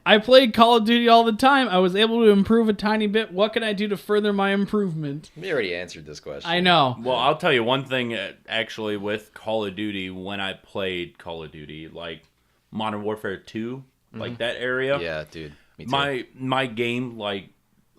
I played Call of Duty all the time. I was able to improve a tiny bit. What can I do to further my improvement? We already answered this question. I know. Well, I'll tell you one thing, actually, with Call of Duty, when I played Call of Duty, like Modern Warfare 2, like that area, Yeah, dude. Me too. my game, like,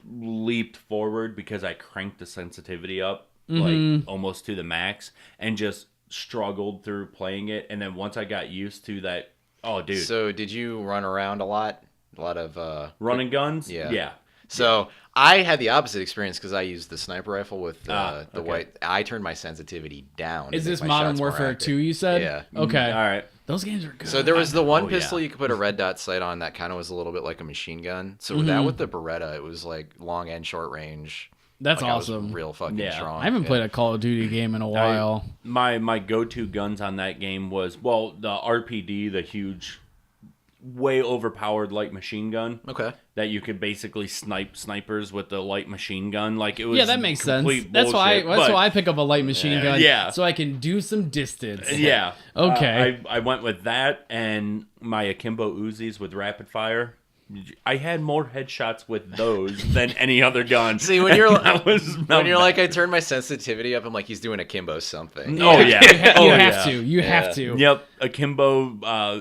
leaped forward because I cranked the sensitivity up, like, almost to the max, and just struggled through playing it. And then once I got used to that, oh, dude. So did you run around a lot? A lot of Running guns? Yeah. Yeah. So I had the opposite experience because I used the sniper rifle with the okay. white. I turned my sensitivity down. Is to make this my Modern shots more Warfare accurate. 2, you said? Yeah. Okay. All right. Those games are good. So there was the one Oh, pistol yeah. you could put a red dot sight on that kind of was a little bit like a machine gun. So that with the Beretta, it was like long and short range. That's Like, I was awesome. real fucking Yeah. strong. I haven't Yeah. played a Call of Duty game in a while. My go-to guns on that game was, well, the RPD, the huge, way overpowered light machine gun. Okay. That you could basically snipe snipers with the light machine gun. Like, it was Yeah, that makes sense. complete That's why bullshit, I pick up a light machine gun. Yeah. So I can do some distance. Yeah. Okay. I went with that and my Akimbo Uzis with rapid fire. I had more headshots with those than any other gun. See, when you're That was when you're like, I turned my sensitivity up. I'm like, he's doing Akimbo something. oh yeah, You oh, have yeah. to. You have to. Yep, Akimbo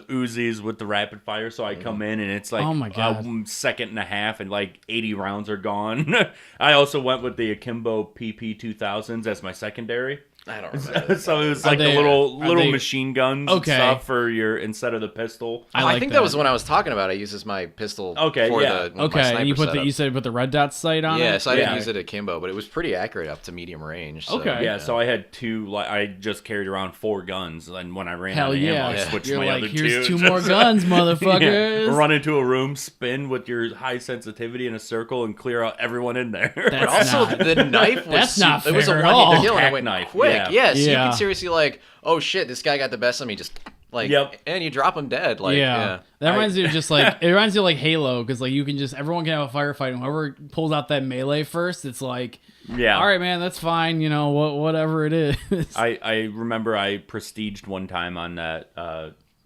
Uzis with the rapid fire. So I come in and it's like Oh my God. a second and a half and like 80 rounds are gone. I also went with the Akimbo PP 2000s as my secondary. I don't remember. So it was Are like they- the little they- machine guns Okay. and stuff for your instead of the pistol. I I like think that was when I was talking about. I used as my pistol. Okay, for yeah. the my Okay, sniper and you setup. said you put the red dot sight on it. Yeah, so I didn't Yeah. use it akimbo, but it was pretty accurate up to medium range. So, Okay. Yeah, so I had two. Like I just carried around 4 guns, and when I ran Hell out of yeah! ammo, I switched You're my like, other here's two. 2 more guns, motherfuckers. Yeah. Run into a room, spin with your high sensitivity in a circle, and clear out everyone in there. But That's also, not- the knife was that's not it was a fair at one all. hit kill, and it Hack went knife, quick. yeah. Yes, you Yeah. can seriously like, oh shit, this guy got the best of me. Just like, Yep. and you drop him dead. Like, yeah. That reminds me of just like it reminds you of like Halo because like you can just everyone can have a firefight and whoever pulls out that melee first, it's like, Yeah. all right, man, that's fine. You know whatever it is. I remember I prestiged one time on that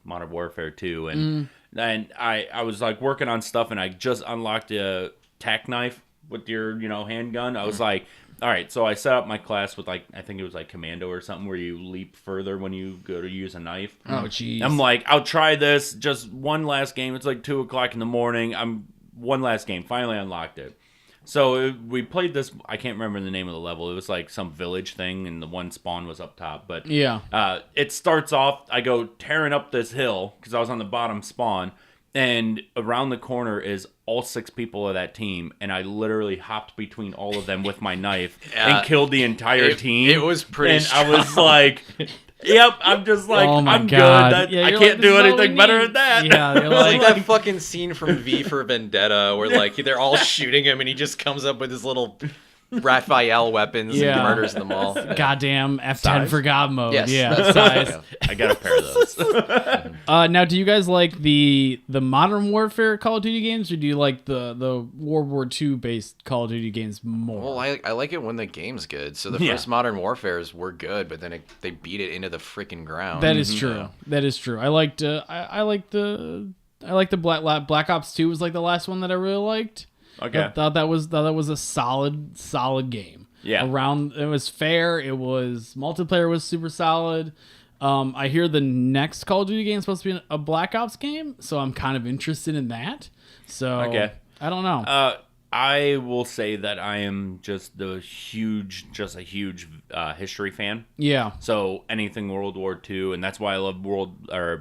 Modern Warfare 2, and I was like working on stuff, and I just unlocked a tack knife with your handgun. I was like, all right, so I set up my class with like I think it was like Commando or something where you leap further when you go to use a knife. Oh jeez. I'm like, I'll try this. Just one last game. It's like 2:00 in the morning. One last game. Finally unlocked it. So we played this. I can't remember the name of the level. It was like some village thing, and the one spawn was up top. But Yeah. it starts off. I go tearing up this hill because I was on the bottom spawn, and around the corner is all 6 people of that team, and I literally hopped between all of them with my knife and killed the entire team. It was pretty. And I was like, "Yep." I'm just like, Oh my I'm God. good. Yeah, I you're can't like, do "This is all anything we better need." than that. Yeah, you're It's like like, that fucking scene from V for Vendetta where like they're all shooting him and he just comes up with his little Raphael weapons Yeah. and murders them all. goddamn F10 Size? for God mode. Yes, Yeah, that's- size. I got a pair of those. Now, do you guys like the Modern Warfare Call of Duty games, or do you like the World War II based Call of Duty games more? Well, I like it when the game's good. So the Yeah. first Modern Warfares were good, but then they beat it into the freaking ground. That is true. That is true. I liked. I like the Black Ops 2 was like the last one that I really liked. Okay. I thought that was a solid game. Yeah. It was fair. It was multiplayer was super solid. I hear the next Call of Duty game is supposed to be a Black Ops game, so I'm kind of interested in that. So Okay. I don't know. I will say that I am just a huge history fan. Yeah. So anything World War II, and that's why I love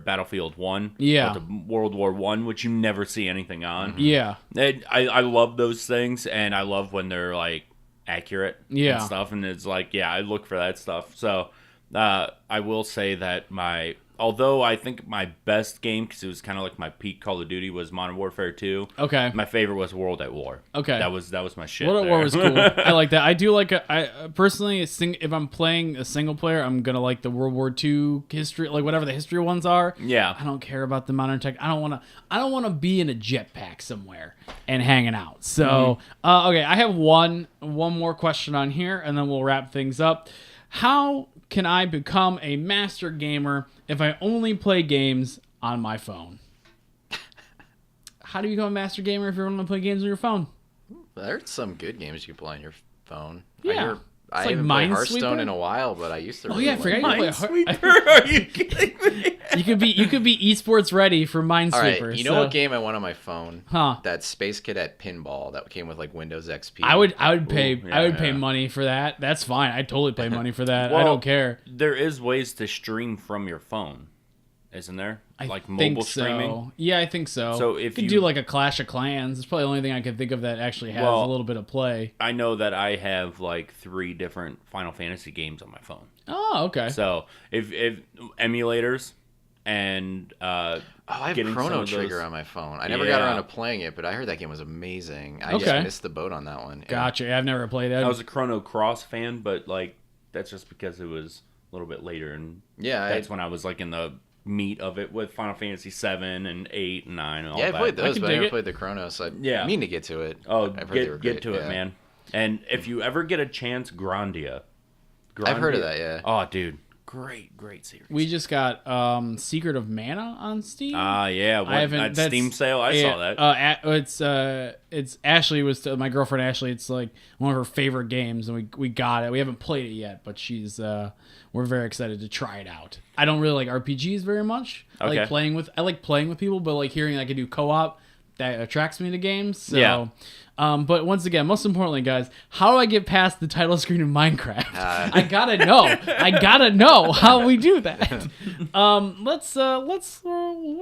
Battlefield 1. Yeah. The World War 1, which you never see anything on. Yeah. I love those things, and I love when they're like accurate Yeah. and stuff, and it's like, I look for that stuff. So I will say that although I think my best game, because it was kind of like my peak Call of Duty, was Modern Warfare 2. Okay. My favorite was World at War. Okay. That was my shit. World at War there. was cool. I like that. I do like I personally if I'm playing a single player, I'm gonna like the World War II history, like whatever the history ones are. Yeah. I don't care about the modern tech. I don't wanna be in a jetpack somewhere and hanging out. So okay, I have one more question on here, and then we'll wrap things up. How can I become a master gamer if I only play games on my phone? How do you become a master gamer if you're only play games on your phone? There's some good games you can play on your phone. Yeah. I like haven't played Hearthstone Minesweeper. in a while, but I used to. Oh really yeah, I forgot like you it. play Minesweeper? Are you kidding me? You could be esports ready for All Minesweeper. right, you know what game I want on my phone? Huh. That Space Cadet Pinball that came with like Windows XP. I would pay Ooh, I would pay yeah. money for that. That's fine. I'd totally pay money for that. I Well, don't care. There is ways to stream from your phone, isn't there? I Like think mobile streaming. so. Yeah, I think so. So if you could you- do like a Clash of Clans, it's probably the only thing I can think of that actually has Well, a little bit of play. I know that I have like 3 different Final Fantasy games on my phone. Oh, okay. So if emulators and I have getting some Chrono of Trigger those- on my phone. I never got Yeah. around to playing it, but I heard that game was amazing. I Okay. just missed the boat on that one. Yeah. Gotcha. I've never played that. I was a Chrono Cross fan, but like that's just because it was a little bit later, and Yeah, that's when I was like in the meat of it with Final Fantasy 7 and 8 and 9 and all Yeah, I that. played those, can but I dig never it. played the Chrono, so Yeah. I mean to get to it. Oh, I've heard they were get great, to it, yeah. man. And if you ever get a chance, Grandia. I've heard of that, yeah. Oh, dude. Great series. we just got Secret of Mana on Steam. Yeah. I haven't. That that's- Steam sale, I yeah, saw that. It's Ashley was my girlfriend Ashley. It's like one of her favorite games, and we got it. We haven't played it yet, but we're very excited to try it out. I don't really like RPGs very much. I Okay. like playing with people, but like hearing I can do co-op, that attracts me to games. So, Yeah. But once again, most importantly, guys, how do I get past the title screen of Minecraft? I gotta know. I gotta know how we do that. We're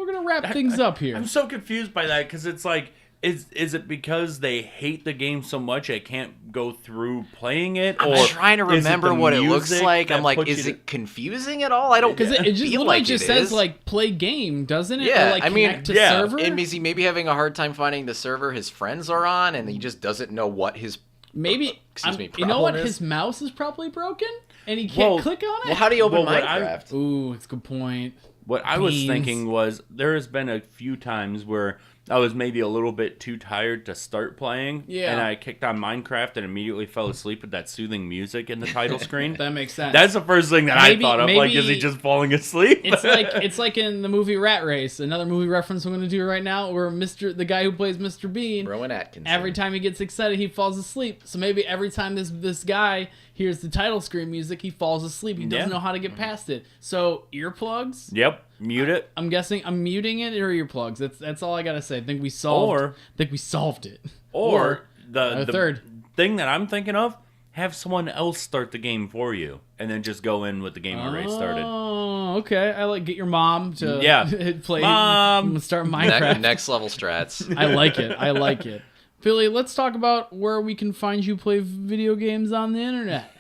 gonna wrap things up here. I'm so confused by that because it's like, is it because they hate the game so much they can't go through playing it? I'm trying to remember what it looks like. I'm like, is it confusing at all? I don't. Because it just feel literally like just it says is. like play game, doesn't it? Yeah, or, like, I mean, connect to yeah. server. Is he maybe having a hard time finding the server his friends are on, and he just doesn't know what his You know what? problem is? His mouse is probably broken, and he can't click on it. Well, how do you open Well, Minecraft? Ooh, it's a good point. What I was Beans. thinking was there has been a few times where I was maybe a little bit too tired to start playing. Yeah. And I kicked on Minecraft and immediately fell asleep with that soothing music in the title screen. That makes sense. That's the first thing that I thought of. Like, is he just falling asleep? It's like in the movie Rat Race, another movie reference I'm going to do right now, where the guy who plays Mr. Bean, Rowan Atkinson. every time he gets excited, he falls asleep. So maybe every time this guy hears the title screen music, he falls asleep. He doesn't know how to get past it. So earplugs. Yep. Mute it. I'm guessing I'm muting it or earplugs. That's all I gotta say. I think we solved it. Or the third thing that I'm thinking of, have someone else start the game for you, and then just go in with the game already started. Oh, okay. I like get your mom to play. Mom! Start Minecraft. Next level strats. I like it. Billy, let's talk about where we can find you play video games on the internet.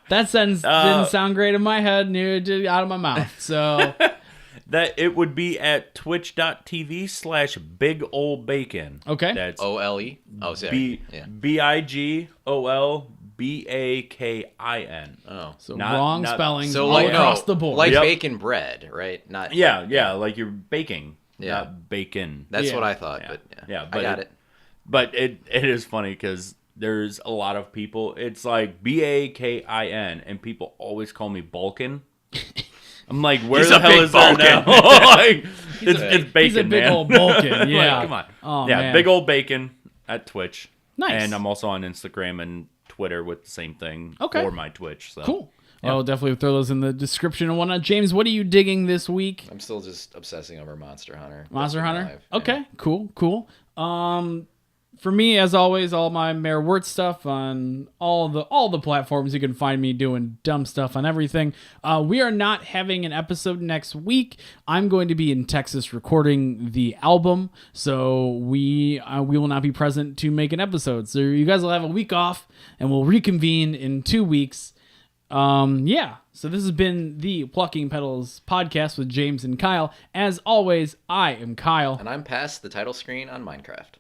That sentence didn't sound great in my head, neither did it out of my mouth. So that it would be at twitch.tv/bigolbacon. Okay. That's OLE. Oh, sorry. BIGOLBAKIN. Oh. So wrong spelling So all like across the board. like bacon bread, right? Not like you're baking. Yeah. Not bacon. That's Yeah. what I thought, Yeah. but Yeah, I got it. But it is funny because there's a lot of people. It's like BAKIN, and people always call me Balkan. I'm like, where He's the a hell big is there now? Balkan. Like, it's bacon, He's a big man. old Balkan. Yeah. Like, come on. Oh, yeah, man. big old bacon at Twitch. Nice. And I'm also on Instagram and Twitter with the same thing for my Twitch. So. Cool. I'll definitely throw those in the description and whatnot. James, what are you digging this week? I'm still just obsessing over Monster Hunter. Monster Hunter? Live. Okay, cool. For me, as always, all my Mayor Wertz stuff on all the platforms. You can find me doing dumb stuff on everything. We are not having an episode next week. I'm going to be in Texas recording the album, so we will not be present to make an episode. So you guys will have a week off, and we'll reconvene in 2 weeks. So this has been the Plucking Petals podcast with James and Kyle. As always, I am Kyle. And I'm past the title screen on Minecraft.